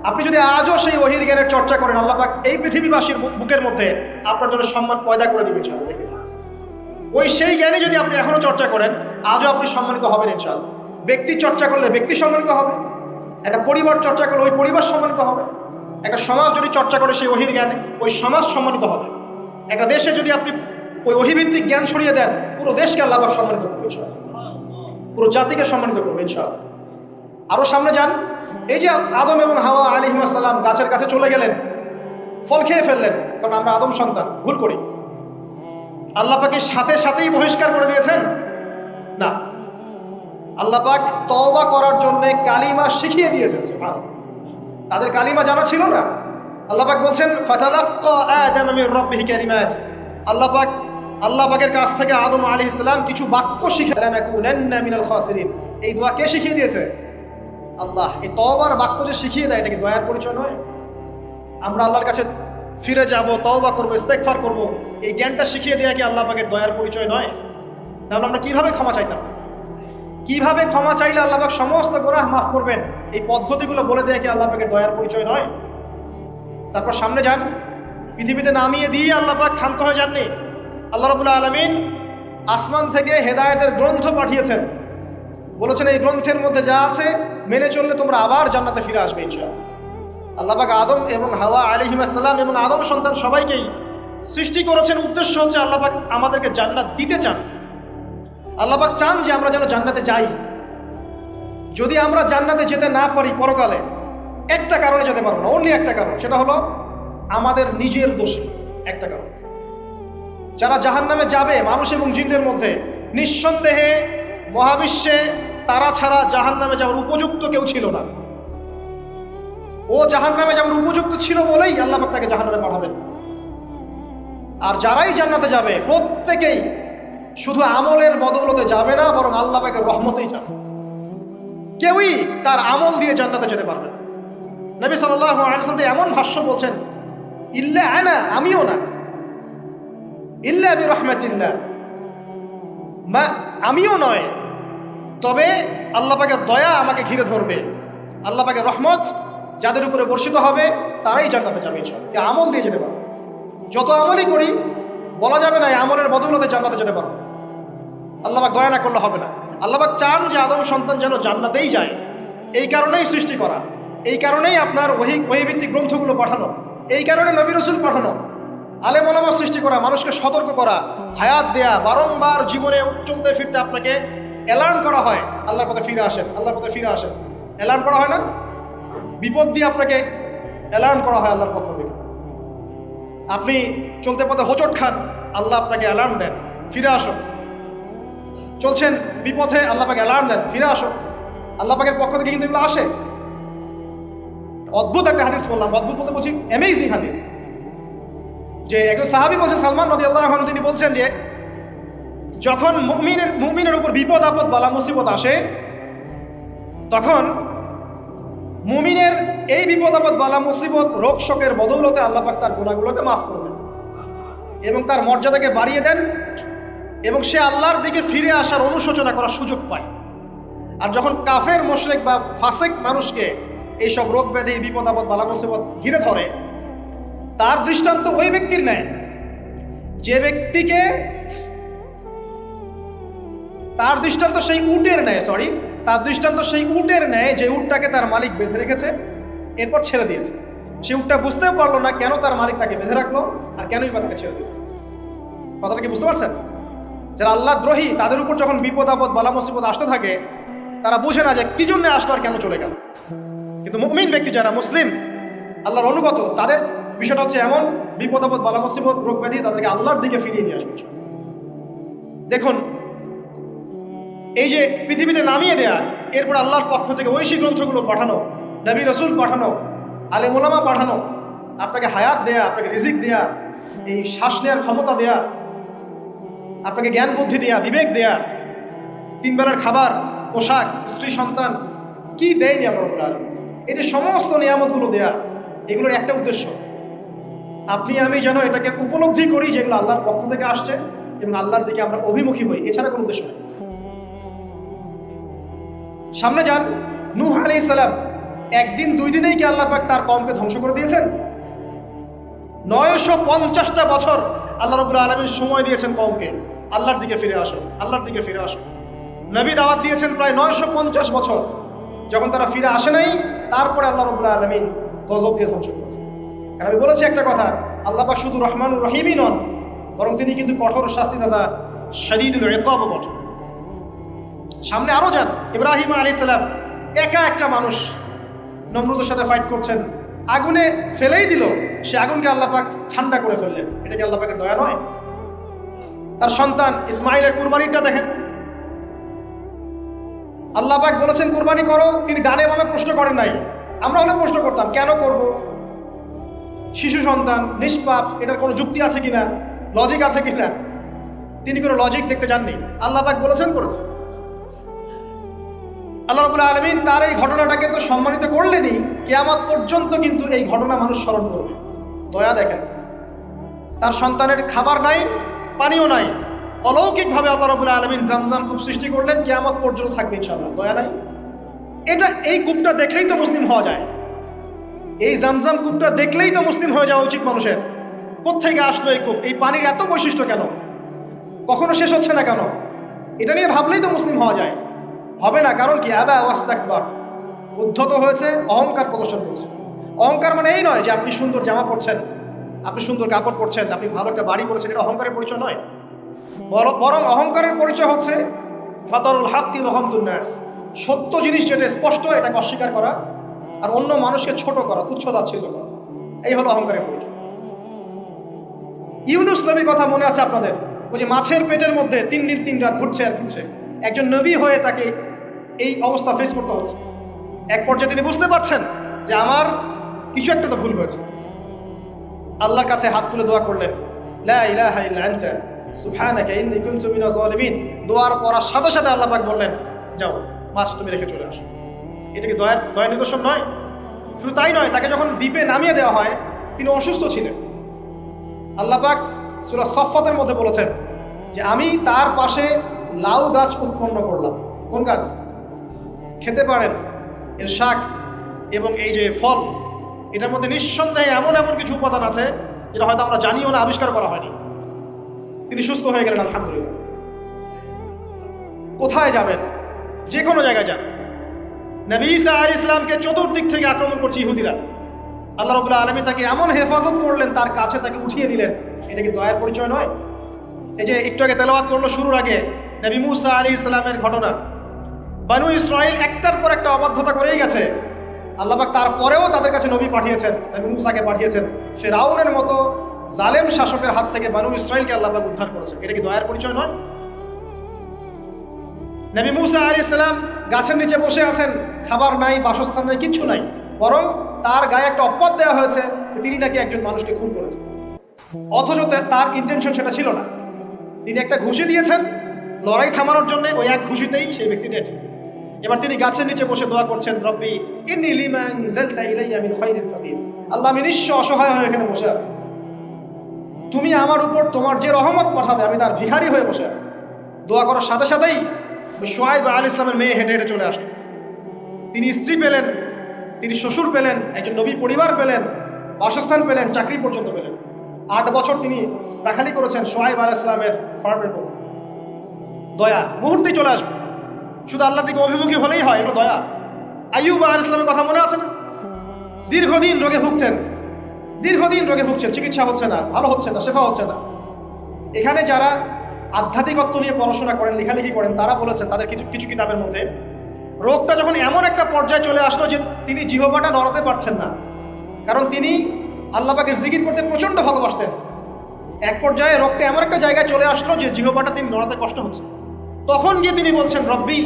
আপনি যদি আজও সেই ওহীর জ্ঞানের চর্চা করেন, আল্লাহ পাক এই পৃথিবীবাসীর বুকের মধ্যে আপনার জন্য সম্মান পয়দা করে দিবেন ইনশাআল্লাহ। দেখেন, ওই সেই জ্ঞানী যদি আপনি এখনো চর্চা করেন, আজও আপনি সম্মানিত হবেন ইনশাআল্লাহ। ব্যক্তি চর্চা করলে ব্যক্তি সম্মানিত হবে, একটা পরিবার চর্চা করলে ওই পরিবার সম্মানিত হবে, একটা সমাজ যদি চর্চা করে সেই ওহীর জ্ঞানে, ওই সমাজ সম্মানিত হবে। একটা দেশে যদি আপনি ওই ওহীভিত্তিক জ্ঞান ছড়িয়ে দেন, পুরো দেশকে আল্লাহ পাক সম্মানিত করবে ইনশাআল্লাহ, পুরো জাতিকে সম্মানিত করবে ইনশাআল্লাহ। আরো সামনে যান, এই যে আদম এবং হাওয়া আলাইহিস সালাম গাছের কাছে চলে গেলেন, ফল খেয়ে ফেললেন, কারণ আমরা আদম সন্তান, ভুল করি। আল্লাহ পাক সাথে সাথেই বহিষ্কার করে দিয়েছেন? না, আল্লাহ পাক তওবা করার জন্য কালিমা শিখিয়ে দিয়েছেন। সুবহানাল্লাহ, তাদের কালিমা জানা ছিল না। আল্লাহ পাক বলছেন ফাতালাক্কা আদাম মির রাব্বিহি কালিমাত, আল্লাহ পাকের কাছ থেকে আদম আলাইহিস সালাম কিছু বাক্য শিখে লানাকুনান্না মিনাল খাসিরিন। এই দোয়া কে শিখিয়ে দিয়েছে? আল্লাহ। এই তওবার বাক্য যে শিখিয়ে দেয়, এটা কি দয়ার পরিচয় নয়? আমরা আল্লাহর কাছে ফিরে যাব, তওবা করব, ইস্তেগফার করব, এই জ্ঞানটা শিখিয়ে দেয়া কি আল্লাহ পাকের দয়ার পরিচয় নয়? তাহলে আমরা কিভাবে ক্ষমা চাইতাম? কিভাবে ক্ষমা চাইলে আল্লাহ পাক সমস্ত গুনাহ মাফ করবেন? এই পদ্ধতিগুলো বলে দেয়া কি আল্লাহ পাকের দয়ার পরিচয় নয়? তারপর সামনে যান, পৃথিবীতে নামিয়ে দিয়ে আল্লাহ পাক ক্ষান্ত হয়ে যাননি। আল্লাহ রাব্বুল আলামিন আসমান থেকে হেদায়েতের গ্রন্থ পাঠিয়েছেন, বলেছেন এই গ্রন্থের মধ্যে যা আছে মেনে চললে তোমরা আবার জান্নাতে ফিরে আসবে ইনশাআল্লাহ। আল্লাহ পাক আদম এবং হাওয়া আলাইহিস সালাম এবং আদম সন্তান সবাইকেই সৃষ্টি করেছেন। উদ্দেশ্য হচ্ছে আল্লাহ পাক আমাদেরকে জান্নাত দিতে চান। আল্লাহ পাক চান যে আমরা যেন জান্নাতে যাই। যদি আমরা জান্নাতে যেতে না পারি পরকালে, একটা কারণে যেতে পারবো না, অনলি একটা কারণ, সেটা হলো আমাদের নিজের দোষে। একটা কারণ। যারা জাহান্নামে যাবে মানুষ এবং জিনদের মধ্যে, নিঃসন্দেহে মহাবিশ্বে তারা ছাড়া জাহান্নামে যাওয়ার উপযুক্ত কেউ ছিল না। ও জাহান্নামে যাওয়ার উপযুক্ত ছিল বলেই আল্লাহ পাক তাকে জাহান্নামে পাঠাবেন। আর যারাই জান্নাতে যাবে প্রত্যেকেই শুধু আমলের বদৌলতে যাবে না, বরং আল্লাহ পাকের রহমতেই যাবে। কেউই তার আমল দিয়ে জান্নাতে যেতে পারবে না। নবী সাল্লাল্লাহু আলাইহি ওয়াসাল্লাম এমন ভাষ্য বলছেন, ইল্লা আনা, আমিও না, ইল্লা বিরহমাতিল্লাহ, আমিও নয়, তবে আল্লাহ পাকের দয়া আমাকে ঘিরে ধরবে। আল্লাহ পাকের রহমত যাদের উপরে বর্ষিত হবে তারাই জান্নাতে যাবে ইনশাআল্লাহ। আমল দিয়ে যেতে পারবে। যত আমলই করি বলা যাবে না এই আমলের বদৌলতে জান্নাতে যেতে পারবো। আল্লাহ পাক দয়া না করলে হবে না। আল্লাহ পাক চান যে আদম সন্তান যেন জান্নাতেই যায়। এই কারণেই সৃষ্টি করা, এই কারণেই আপনার ওহীভিত্তিক গ্রন্থগুলো পাঠানো, এই কারণে নবী রাসূল পাঠানো, আলেম ওলামা সৃষ্টি করা, মানুষকে সতর্ক করা, হায়াত দেয়া, বারংবার জীবনে চলতে ফিরতে আপনাকে অ্যালার্ম করা হয় আল্লাহর পথে ফিরে আসেন, আল্লাহর পথে ফিরে আসেন। অ্যালার্ম করা হয় না? বিপদ দিয়ে আপনাকে অ্যালার্ম করা হয় আল্লাহর পক্ষ থেকে। আপনি চলতে পথে হোঁচট খান, আল্লাহ আপনাকে অ্যালার্ম দেন, ফিরে আসো। চলছেন বিপথে, আল্লাহ পাকে অ্যালার্ম দেন, ফিরে আসো। আল্লাহ পাকের পক্ষ থেকে কিন্তু এগুলো আসে। অদ্ভুত একটা হাদিস বললাম, অদ্ভুত বলতে বলছি অ্যামেজিং হাদিস, যে একজন সাহাবী বলছেন, সালমান রাদিয়াল্লাহু আনহু, তিনি বলছেন যে যখন মুমিনের উপর বিপদ আপদ বালা মুসিবত আসে, তখন মুমিনের এই বিপদ আপদ বালা মুসিবত রোগ শোকের বদৌলতে আল্লাহ পাক তার গুনাহগুলোকে মাফ করবেন এবং তার মর্যাদাকে বাড়িয়ে দেন এবং সে আল্লাহর দিকে ফিরে আসার অনুশোচনা করার সুযোগ পায়। আর যখন কাফের মুশরিক বা ফাসিক মানুষকে এইসব রোগ ব্যাধি বিপদ আপদ বালা মুসিবত ঘিরে ধরে, তার দৃষ্টান্ত ওই ব্যক্তির ন্যায় যে ব্যক্তিকে, তার দৃষ্টান্ত সেই উটের ন্যায়, তার দৃষ্টান্ত সেই উটের ন্যায় যে উটটাকে তার মালিক বেঁধে রেখেছে, এরপর ছেড়ে দিয়েছে। সে উটটা বুঝতেও পারলো না কেন তার মালিক তাকে বেঁধে রাখলো আর কেনই বা তাকে ছেড়ে দিল। কথাটা কি বুঝতে পারছেন? যারা আল্লাহ দ্রোহী, তাদের উপর যখন বিপদ আপদ বালা মুসিবত আসতে থাকে, তারা বুঝে না যে কি জন্য আসলো আর কেন চলে গেল। কিন্তু মুমিন ব্যক্তি যারা মুসলিম, আল্লাহর অনুগত, তাদের বিষয়টা হচ্ছে এমন, বিপদ আপদ বালা মুসিবত রোগ ব্যাধি তাদেরকে আল্লাহর দিকে ফিরিয়ে নিয়ে আসবে। দেখুন, এই যে পৃথিবীতে নামিয়ে দেয়া, এরপর আল্লাহর পক্ষ থেকে ঐশী গ্রন্থগুলো পাঠানো, নবী রাসূল পাঠানো, আলেম ওলামা পাঠানো, আপনাকে হায়াত দেয়া, আপনাকে রিজিক দেয়া, এই শ্বাস নেওয়ার ক্ষমতা দেয়া, আপনাকে জ্ঞান বুদ্ধি দেয়া, বিবেক দেয়া, 3 বেলার খাবার, পোশাক, স্ত্রী সন্তান, কি দেয়নি আমরা রব্বুল আলামিন। এই যে সমস্ত নিয়ামতগুলো দেয়া, এগুলোর একটা উদ্দেশ্য, আপনি আমি যেন এটাকে উপলব্ধি করি যেগুলো আল্লাহর পক্ষ থেকে আসছে এবং আল্লাহর দিকে আমরা অভিমুখী হই, এছাড়া কোনো উদ্দেশ্য নেই। সামনে যান, নূহ আলাইহিস সালাম, একদিন 2 দিনেই কি আল্লাহ পাক তার কওমকে ধ্বংস করে দিয়েছেন? 950টা বছর আল্লাহ রাব্বুল আলামিন সময় দিয়েছেন কওমকে, আল্লাহর দিকে ফিরে আসো, আল্লাহর দিকে ফিরে আসো। নবী দাওয়াত দিয়েছেন প্রায় 950 বছর। যখন তারা ফিরে আসে নাই, তারপরে আল্লাহ রাব্বুল আলামিন গজব দিয়ে ধ্বংস করেছেন। কারণ আমি বলেছি একটা কথা, আল্লাহ পাক শুধু রহমানুর রহিমই নন, বরং তিনি কিন্তু কঠোর শাস্তিদাতা, শাদীদুল ইকাবও বটে। সামনে আরো যান, ইব্রাহিম আলাইহিস সালাম, একা একটা মানুষ নমরুদের সাথে ফাইট করছেন, আগুনে ফেলেই দিল, সে আগুনকে আল্লাহ পাক ঠান্ডা করে ফেললেন। এটা কি আল্লাহ পাকের দয়া নয়? তার সন্তান ইসমাইলের কুরবানিটা দেখেন, আল্লাহ পাক বলেছেন কুরবানি করো, তিনি ডানে বামে প্রশ্ন করেন নাই। আমরা হলে প্রশ্ন করতাম, কেন করব? শিশু সন্তান, নিষ্পাপ, এটার কোনো যুক্তি আছে কিনা, লজিক আছে কিনা? তিনি কোনো লজিক দেখতে যাননি, আল্লাহ পাক বলেছেন করেছে। আল্লাহ রাব্বুল আলামিন তার এই ঘটনাটাকে তো সম্মানিত করলেনই, কিয়ামত পর্যন্ত কিন্তু এই ঘটনা মানুষ স্মরণ করবে। দয়া দেখেন, তার সন্তানের খাবার নাই, পানিও নাই, অলৌকিকভাবে আল্লাহ রাব্বুল আলামিন জামজাম কূপ সৃষ্টি করলেন, কিয়ামত পর্যন্ত থাকবে ইনশাআল্লাহ। দয়া নাই? এই কূপটা দেখলেই তো মুসলিম হওয়া যায়, এই জামজাম কূপটা দেখলেই তো মুসলিম হয়ে যাওয়া উচিত মানুষের। কোত্থেকে আসলো এই কূপ? এই পানির এত বৈশিষ্ট্য কেন? কখনো শেষ হচ্ছে না কেন? এটা নিয়ে ভাবলেই তো মুসলিম হওয়া যায়। হবে না, কারণ কি? আবা ওয়াস্তাকবার, উদ্ধত হয়েছে, অহংকার প্রদর্শন করছে। অহংকার মানে এই নয় যে আপনি সুন্দর জামা পরছেন, আপনি সুন্দর কাপড় পরছেন, আপনি ভালো একটা বাড়ি করেছেন, এটা অহংকারের পরিচয় নয়। বরং অহংকারের পরিচয় হচ্ছে ফাতারুল হাক্কি ওয়া গামতুন নাস, সত্য জিনিস যেটা স্পষ্ট এটাকে অস্বীকার করা আর অন্য মানুষকে ছোট করা, তুচ্ছ তাচ্ছিল্য করা, এই হলো অহংকারের পরিচয়। ইউনুস নবীর কথা মনে আছে আপনাদের? ওই যে মাছের পেটের মধ্যে 3 দিন 3 রাত ঘুরছে আর ঘুরছে, একজন নবী হয়ে তাকে এই অবস্থা ফেস করতে হচ্ছে। এক পর্যায়ে তিনি বুঝতে পারছেন যে আমার কিছু একটা তো ভুল হয়েছে। আল্লাহর কাছে হাত তুলে দোয়া করলেন, লা ইলাহা ইল্লা আনতা সুবহানাকা ইন্নী কুনতু মিনাজ জালিমিন। দোয়ার পড়ার সাথে সাথে আল্লাহ পাক বললেন, যাও মাছ তুমি রেখে চলে আসো। এটা কি দয়ার নিদর্শন নয়? শুধু তাই নয়, তাকে যখন দ্বীপে নামিয়ে দেওয়া হয়, তিনি অসুস্থ ছিলেন। আল্লাহ পাক সূরা সফফাতের মধ্যে বলেছেন যে আমি তার পাশে লাউ গাছ উৎপন্ন করলাম। কোন গাছ? খেতে পারেন, এর শাক এবং এই যে ফল, এটার মধ্যে নিঃসন্দেহে এমন এমন কিছু উপাদান আছে যেটা হয়তো আমরা জানিও না, আবিষ্কার করা হয়নি। তিনি সুস্থ হয়ে গেলেন আলহামদুলিল্লাহ। কোথায় যাবেন? যে কোনো জায়গায় যান। নবী ঈসা আলাইহিস সালামকে চতুর্দিক থেকে আক্রমণ করছে ইহুদিরা। আল্লাহ রাব্বুল আলামিন তাকে এমন হেফাজত করলেন, তার কাছে তাকে উঠিয়ে দিলেন। এটা কি দয়ার পরিচয় নয়? এই যে একটু আগে তেলাওয়াত করলো শুরুর আগে নবী মূসা আলাইহিস সালামের ঘটনা। বনু ইসরাইল একটার পর একটা অবাধ্যতা করেই গেছে। আল্লাহ পাক তারপরেও তাদের কাছে নবী পাঠিয়েছেন, নবী মূসাকে পাঠিয়েছেন। ফিরআউনের মতো জালেম শাসকের হাত থেকে বনু ইসরাইলকে আল্লাহ পাক উদ্ধার করেছেন। এটা কি দয়ার পরিচয় নয়? নবী মূসা আলাইহিস সালাম গাছের নিচে বসে আছেন, খাবার নাই, বাসস্থান নাই, কিচ্ছু নাই, বরং তার গায়ে একটা অপবাদ দেওয়া হয়েছে তিনি নাকি একজন মানুষকে খুন করেছেন। অথচ তার ইন্টেনশন সেটা ছিল না। তিনি একটা ঘুষি দিয়েছেন লড়াই থামানোর জন্য, ওই এক ঘুষিতেই সেই ব্যক্তি ডেড। এবার তিনি গাছের নিচে বসে দোয়া করছেন, রব্বি ইন্নী লিমা আনজালতা ইলাইয়া মিন খাইরিন ফাকির। আল্লাহ, আমি নিঃস্ব অসহায় হয়ে এখানে বসে আছি, তুমি আমার উপর তোমার যে রহমত পাঠাবে আমি তার ভিখারি হয়ে বসে আছি। দোয়া করার সাথে সাথেই শুআয়ব আলাইহিস সালামের মেয়ে হেঁটে হেঁটে চলে আসলেন। তিনি স্ত্রী পেলেন, তিনি শ্বশুর পেলেন, একজন নবী পরিবার পেলেন, বাসস্থান পেলেন, চাকরি পর্যন্ত পেলেন। 8 বছর তিনি রাখালি করেছেন শুআয়ব আলাইহিস সালামের ফার্মের মধ্যে। দয়া মুহূর্তেই চলে আসবে, শুধু আল্লাহর দিকে অভিমুখী হলেই হয়, এগুলো দয়া। আইয়ুব আলাইহিস সালামের কথা মনে আছে না? দীর্ঘদিন রোগে ভুগছেন, চিকিৎসা হচ্ছে না, ভালো হচ্ছে না, শেফা হচ্ছে না। এখানে যারা আধ্যাত্মিকত্ব নিয়ে পড়াশোনা করেন, লেখালেখি করেন, তারা বলেছেন তাদের কিছু কিতাবের মধ্যে, রোগটা যখন এমন একটা পর্যায়ে চলে আসলো যে তিনি জিহ্বাটা নড়াতে পারছেন না, কারণ তিনি আল্লাহ পাকের জিকির করতে প্রচন্ড ভালোবাসতেন। এক পর্যায়ে রোগটা এমন একটা জায়গায় চলে আসলো যে জিহ্বাটা তিনি নড়াতে কষ্ট হচ্ছে। তখন গিয়ে তিনি বলছেন, রব্বি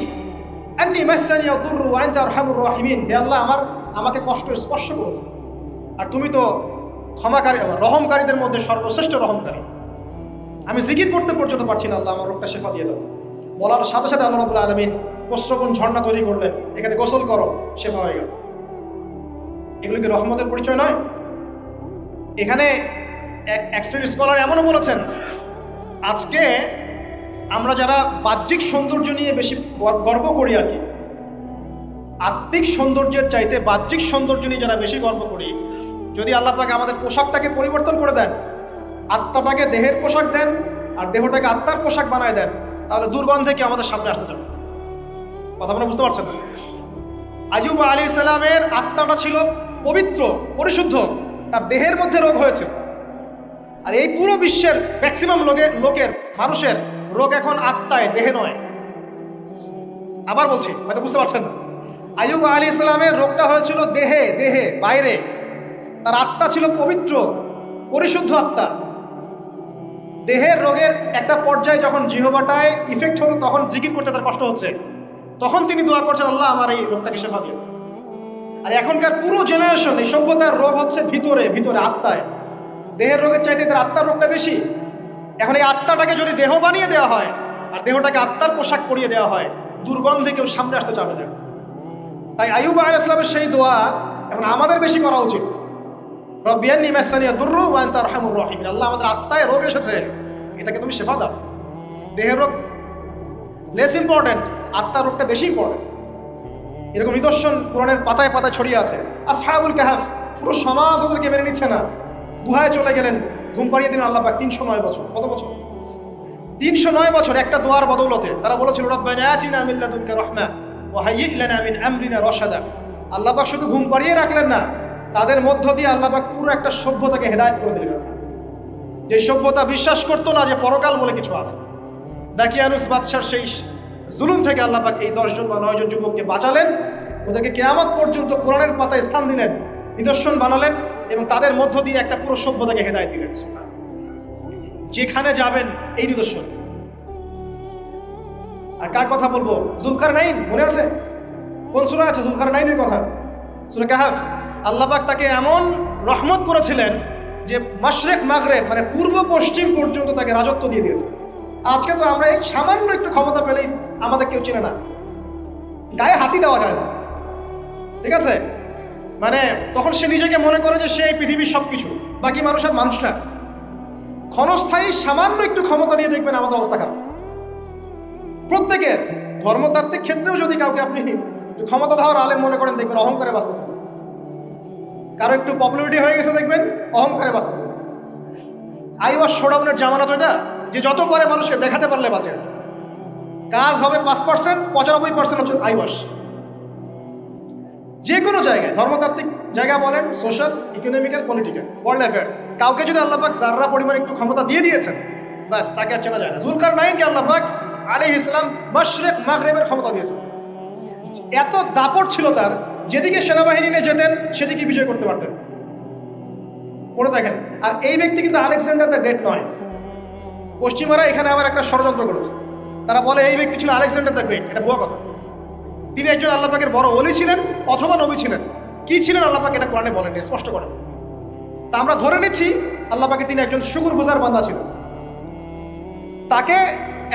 আন্নী মাসসানিয়া দুররু ওয়া আনতা আরহামুর রাহিমিন। হে আল্লাহ, আমাকে কষ্ট স্পর্শ করেছে, আর তুমি তো ক্ষমাকারী, রহমকারীদের মধ্যে সর্বশ্রেষ্ঠ রহমকারী। আমি জিকির করতে পর্যন্ত পারছি না, আল্লাহ আমার রোগটা শেফা দিয়ে দাও। বলার সাথে সাথে আল্লাহ রাব্বুল আলামিন প্রস্রবণ ঝর্ণা তৈরি করলেন, এখানে গোসল করো, শেফা হয়ে গেল। এগুলো কি রহমতের পরিচয় নয়? এখানে এক শ্রেণীর স্কলার এমনও বলেছেন, আজকে আমরা যারা বাহ্যিক সৌন্দর্য নিয়ে বেশি গর্ব করি আর কি, আত্মিক সৌন্দর্যের চাইতে বাহ্যিক সৌন্দর্য নিয়ে যারা বেশি গর্ব করি, যদি আল্লাহ পাক আমাদের পোশাকটাকে পরিবর্তন করে দেন, আত্মাটাকে দেহের পোশাক দেন আর দেহটাকে আত্মার পোশাক বানায় দেন, তাহলে দুর্গন্ধে কি আমাদের সামনে আসতে যাবে? কথা মনে বুঝতে পারছেন? আইয়ুব আলাইহিস সালামের আত্মাটা ছিল পবিত্র, পরিশুদ্ধ, তার দেহের মধ্যে রোগ হয়েছে। আর এই পুরো বিশ্বের ম্যাক্সিমাম মানুষের রোগ এখন আত্মায়, দেহে নয়। আবার বলছি, হয়তো বুঝতে পারছেন না। আইয়ুব আলাইহিস সালামের রোগটা হয়েছিল দেহে, বাইরে। তার আত্মা ছিল পবিত্র, পরিশুদ্ধ আত্মা। দেহের রোগের একটা পর্যায়ে যখন জিহ্বাটায় ইফেক্ট হলো, তখন জিকির করতে তার কষ্ট হচ্ছে, তখন তিনি দোয়া করছেন, আল্লাহ আমার এই রোগটাকে শেফা দিও। আর এখনকার পুরো জেনারেশন এই সভ্যতার রোগ হচ্ছে ভিতরে আত্মায়। দেহের রোগের চাইতে তার আত্মার রোগটা বেশি। এখন এই আত্মাটাকে যদি দেহ বানিয়ে দেওয়া হয় আর দেহটাকে আত্মার পোশাক পরিয়ে দেওয়া হয়, দুর্গন্ধে কেউ সামনে আসতে চাবে না। তাই আইয়ুব আলাইহিস সালামের সেই দোয়া এখন আমাদের বেশি করা উচিত। রব্বি আন্নী মাসসানিয়া দুররু ওয়া আনতা আরহামুর রাহিমিন। আল্লাহ, আমাদের আত্মায় রোগ এসেছে, এটাকে তুমি শেফা দাও। দেহের রোগ লেস ইম্পর্টেন্ট, আত্মার রোগটা বেশি ইম্পর্টেন্ট। এরকম নিদর্শন কোরআনের পাতায় পাতায় ছড়িয়ে আছে। আসহাবুল কাহফ, পুরো সমাজ ওদেরকে মেনে নিচ্ছে না, গুহায় চলে গেলেন, ঘুম পাড়িয়ে দিলেন আল্লাহ পাক। 309 বছর। কত বছর? 309 বছর একটা দোয়ার বদৌলতে। তারা বলেছিল, রব্বানা আতিনা মিন লাদুনকা রাহমা ওয়া হাইয়্যি লানা মিন আমরিনা রাশাদা। আল্লাহ পাক শুধু ঘুম পাড়িয়ে রাখলেন না, তাদের মধ্য দিয়ে আল্লাহ পাক পুরো একটা সভ্যতাকে হেদায়েত করে দিলেন। যে সভ্যতা বিশ্বাস করতো না যে পরকাল বলে কিছু আছে, দাকিয়ানুস বাদশার সেই জুলুম থেকে আল্লাহ পাক এই 10 জন বা 9 জন যুবককে বাঁচালেন, ওদেরকে কিয়ামত পর্যন্ত কোরআনের পাতায় স্থান দিলেন, নিদর্শন বানালেন, এবং তাদের মধ্য দিয়ে একটা পুরো সভ্যতাকে হেদায়েত দিলেন। যেখানে যাবেন এই নিদর্শন। আর কার কথা বলবো? যুলকারনাইন, মনে আছে? কোন সূরা আছে যুলকারনাইনের কথা? সূরা কাহফ। আল্লাহ পাক তাকে এমন রহমত করেছিলেন যে মাশরিক মাগরিব মানে পূর্ব পশ্চিম পর্যন্ত তাকে রাজত্ব দিয়ে দিয়েছে। আজকে তো আমরা এই সামান্য একটু ক্ষমতা পেলেই আমাদের কেউ চেনে না, গায়ে হাতি দেওয়া যায় না, ঠিক আছে? মানে তখন সে নিজেকে মনে করে যে সে এই পৃথিবীর সবকিছু, বাকি মানুষ আর মানুষ না। ক্ষণস্থায়ী সামান্য একটু ক্ষমতা দিয়ে দেখবেন আমাদের অবস্থা খারাপ। প্রত্যেকের ধর্মতাত্ত্বিক ক্ষেত্রেও যদি কাউকে আপনি ক্ষমতা ধাওয়ার আলেম মনে করেন, দেখবেন অহংকারে বাঁচতেছেন। কারো একটু পপুলারিটি হয়ে গেছে, দেখবেন অহংকারে বাঁচতেছেন। আইওয়াশ শোডাউনের জামানা তো এটা, যে যত পারে মানুষকে দেখাতে পারলে বাঁচে। কাজ হবে 5%, 95% হচ্ছে আইওয়াশ। যে কোনো জায়গায়, ধর্মতাত্ত্বিক জায়গা বলেন, social, economical, political, world affairs, কাউকে যদি আল্লাহ পাক যাররা পরিমাণ একটু ক্ষমতা দিয়ে দিয়েছেন, ব্যাস তাকে আর চেনা যায় না। যুলকারনাইনকে আল্লাহ পাক আলাইহিস সালাম মাশরিক মাগরিবের ক্ষমতা দিয়েছেন। এত দাপট ছিল তার, যেদিকে সেনাবাহিনী নিয়ে যেতেন সেদিকে বিজয় করতে পারতেন। পড়ে দেখেন। আর এই ব্যক্তি কিন্তু আলেকজান্ডার দ্য গ্রেট নয়। পশ্চিমারা এখানে আবার একটা ষড়যন্ত্র করেছে। তারা বলে এই ব্যক্তি ছিল আলেকজান্ডার দ্য গ্রেট। এটা ভুয়া কথা। তিনি একজন আল্লাহ পাকের বড় ওলি ছিলেন অথবা নবী ছিলেন। কি ছিলেন আল্লাহ পাক এটা কোরআনে বলেন, স্পষ্ট করেন। তা আমরা ধরে নিচ্ছি আল্লাহ পাকের তিনি একজন শুকরগুজার বান্দা ছিলেন। তাকে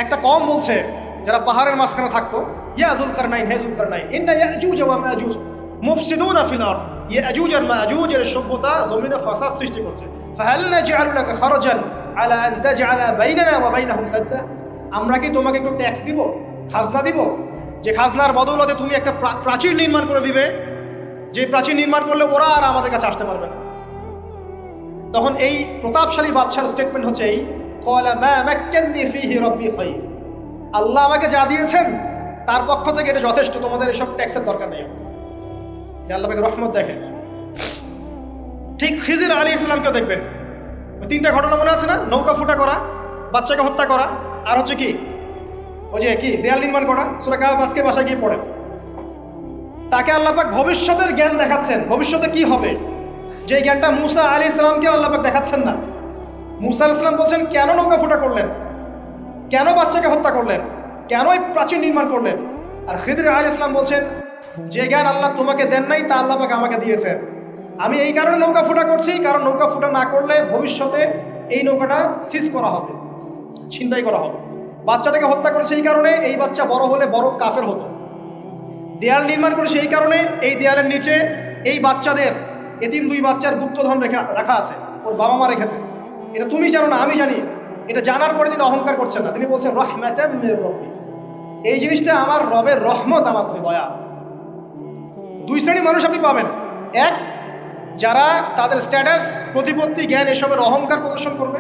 একটা কওম বলছে যারা পাহাড়ের মাঝখানে থাকতো, ইয়া যুলকারনাইন, হে যুলকারনাইন, ইন্না ইয়াজুজ ওয়া মাজুজ মুফসিদুনা ফিল আরদ, ইয়াজুজ আর মাজুজ এর সভ্যতা জমিনে ফাসাদ সৃষ্টি করছে। ফাহাল নাজআলু লাকা খারাজান আলা আন তাজআলা বাইনানা ওয়া বাইনাহুম সাদ্দা, আমরা কি তোমাকে একটু ট্যাক্স দিব, খাজনা দিব, যে খাজনার বদৌলতে তুমি একটা প্রাচীর নির্মাণ করে দিবে, যে প্রাচীর নির্মাণ করলে ওরা আর আমাদের কাছে আসতে পারবে না। তখন এই প্রতাপশালী বাদশার স্টেটমেন্ট হচ্ছে এই, ক্বালা মা মাক্কান্নি ফীহি রাব্বি খায়র, আল্লাহ আমাকে যা দিয়েছেন তার পক্ষ থেকে এটা যথেষ্ট, তোমাদের এসব ট্যাক্সের দরকার নেই। যে আল্লাহ পাকের রহমত দেখেন। ঠিক খিজির আলাইহিস সালামকেও দেখবেন, ওই তিনটা ঘটনা মনে আছে না? নৌকা ফুটা করা, বাচ্চাকে হত্যা করা, আর হচ্ছে কি ওই যে কি দেয়াল নির্মাণ করা। সূরা কাহফ আজকে বাসায় গিয়ে পড়েন। তাকে আল্লাহ পাক ভবিষ্যতের জ্ঞান দেখাচ্ছেন, ভবিষ্যতে কি হবে, যে জ্ঞানটা মুসা আলাইহিস সালামকে আল্লাহ পাক দেখাচ্ছেন না। মুসা আলাইহিস সালাম বলছেন কেন নৌকা ফুটা করলেন, কেন বাচ্চাকে হত্যা করলেন, কেন এই প্রাচীর নির্মাণ করলেন। আর খিদির আলাইহিস সালাম বলছেন যে জ্ঞান আল্লাহ তোমাকে দেন নাই তা আল্লাহ পাক আমাকে দিয়েছেন। আমি এই কারণে নৌকা ফুটা করছি, কারণ নৌকা ফুটা না করলে ভবিষ্যতে এই নৌকাটা সিজ করা হবে, ছিনতাই করা হবে। বাচ্চাটাকে হত্যা করেছে এই কারণে এই বাচ্চা বড় হলে বড় কাফের হতো। দেয়াল নির্মাণ করেছে এই কারণে এই দেয়ালের নিচে এই বাচ্চাদের, এতিম দুই বাচ্চার গুপ্তধন রাখা আছে, ওর বাবা মা রেখেছে। এটা তুমি জানো না, আমি জানি। এটা জানার পরে তিনি অহংকার করছেন না, তিনি বলছেন রাহমাতাম মির রাব্বি, এই জিনিসটা আমার রবের রহমত, আমার প্রতি দয়া। দুই শ্রেণীর মানুষ আপনি পাবেন। এক, যারা তাদের স্ট্যাটাস, প্রতিপত্তি, জ্ঞান এসবের অহংকার প্রদর্শন করবে।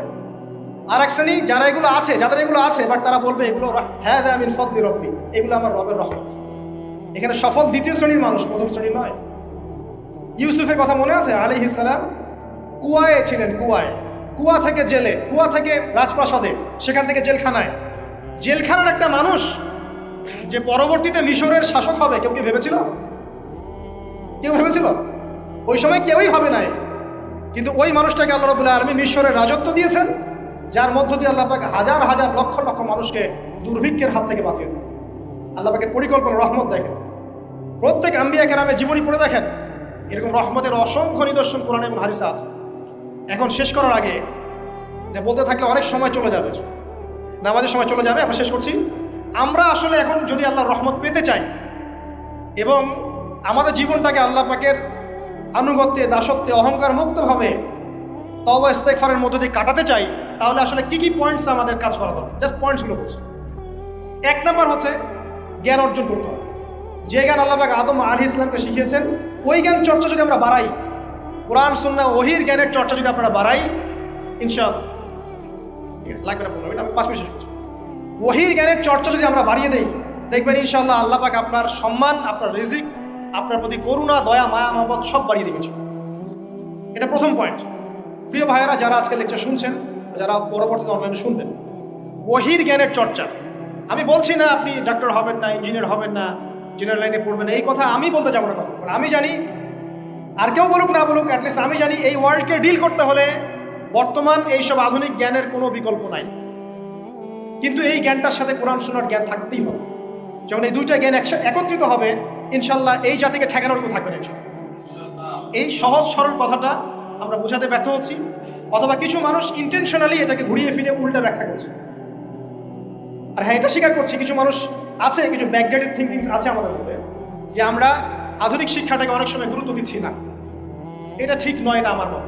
আর এক শ্রেণী যারা এগুলো আছে, যাদের এগুলো আছে, বাট তারা বলবে এগুলো হাযা মিন ফাদলি রাব্বি, এগুলো আমার রবের রহমত। এখানে সফল দ্বিতীয় শ্রেণীর মানুষ, প্রথম শ্রেণী নয়। ইউসুফের কথা মনে আছে? আলাইহিস সালাম কুয়ায় ছিলেন, কুয়া থেকে জেলে, কুয়া থেকে রাজপ্রাসাদে, সেখান থেকে জেলখানায়। জেলখানার একটা মানুষ যে পরবর্তীতে মিশরের শাসক হবে, কেউ কি ভেবেছিল? কেউ ভেবেছিল? ওই সময় কেউই ভাবে নাই। কিন্তু ওই মানুষটাকে আল্লাহ রাব্বুল আলামিন মিশরের রাজত্ব দিয়েছেন, যার মধ্য দিয়ে আল্লাহ পাক হাজার হাজার লক্ষ লক্ষ মানুষকে দুর্ভিক্ষের হাত থেকে বাঁচিয়েছেন। আল্লাহ পাকের পরিকল্পনা, রহমত দেখেন। প্রত্যেক আম্বিয়া কেরামের জীবনী পড়ে দেখেন, এরকম রহমতের অসংখ্য নিদর্শন কোরআনে এবং হাদিসে আছে। এখন শেষ করার আগে, এটা বলতে থাকলে অনেক সময় চলে যাবে, নামাজের সময় চলে যাবে, আমরা শেষ করছি। আমরা আসলে এখন যদি আল্লাহর রহমত পেতে চাই এবং আমাদের জীবনটাকে আল্লাহ পাকের আনুগত্যে, দাসত্বে, অহংকার মুক্তভাবে তওবা ইস্তেগফারের মধ্য দিয়ে কাটাতে চাই, তাহলে আসলে কি কি পয়েন্টস আমাদের কাজ করা দরকার, জাস্ট পয়েন্টসগুলো বলছি। এক নম্বর হচ্ছে জ্ঞান অর্জন করতে হবে। যে জ্ঞান আল্লাহ পাক আদম আলাইহিস সালামকে শিখিয়েছেন, ওই জ্ঞান চর্চা যদি আমরা বাড়াই, কোরআন সুন্নাহ ওহীর জ্ঞানের চর্চা যদি আপনারা বাড়াই, ইনশাআল্লাহ, ঠিক আছে, লাগবে না বললাম, এটা 5 মিনিট শেষ করছি। ওহীর জ্ঞানের চর্চা যদি আমরা বাড়িয়ে দেই, দেখবেন ইনশাআল্লাহ আল্লাহ পাক আপনার সম্মান, আপনার রিজিক, আপনার প্রতি করুণা, দয়া, মায়া, মহব্বত সব বাড়িয়ে দিয়েছে। এটা প্রথম পয়েন্ট। প্রিয় ভাইয়েরা, যারা আজকে লেকচার শুনছেন, যারা পরবর্তীতে অনলাইনে শুনবেন, ওহীর জ্ঞানের চর্চা। আমি বলছি না আপনি ডাক্তার হবেন না, ইঞ্জিনিয়ার হবেন না, জেনারেল লাইনে পড়বেন না, এই কথা আমি বলতে যাবো না কখনো। আমি জানি, আর কেউ বলুক না বলুক, অ্যাটলিস্ট আমি জানি এই ওয়ার্ল্ডকে ডিল করতে হলে বর্তমান এইসব আধুনিক জ্ঞানের কোনো বিকল্প নাই। কিন্তু এই জ্ঞানটার সাথে কোরআন সুন্নাহর জ্ঞান থাকতেই হবে। যখন এই দুইটা জ্ঞান একত্রিত হবে, ইনশাল্লাহ এই জাতিকে ঠেকানোর কেউ থাকবে না। এই সহজ সরল কথাটা আমরা বোঝাতে ব্যর্থ হচ্ছি, অথবা কিছু মানুষ ইন্টেনশনালি এটাকে ঘুরিয়ে ফিরে উল্টা ব্যাখ্যা করছে। আর হ্যাঁ, এটা স্বীকার করছি, কিছু মানুষ আছে, কিছু ব্যাকডেটেড থিঙ্কিংস আছে আমাদের মধ্যে, যে আমরা আধুনিক শিক্ষাটাকে অনেক সময় গুরুত্ব দিচ্ছি না। এটা ঠিক নয়, না আমার মত।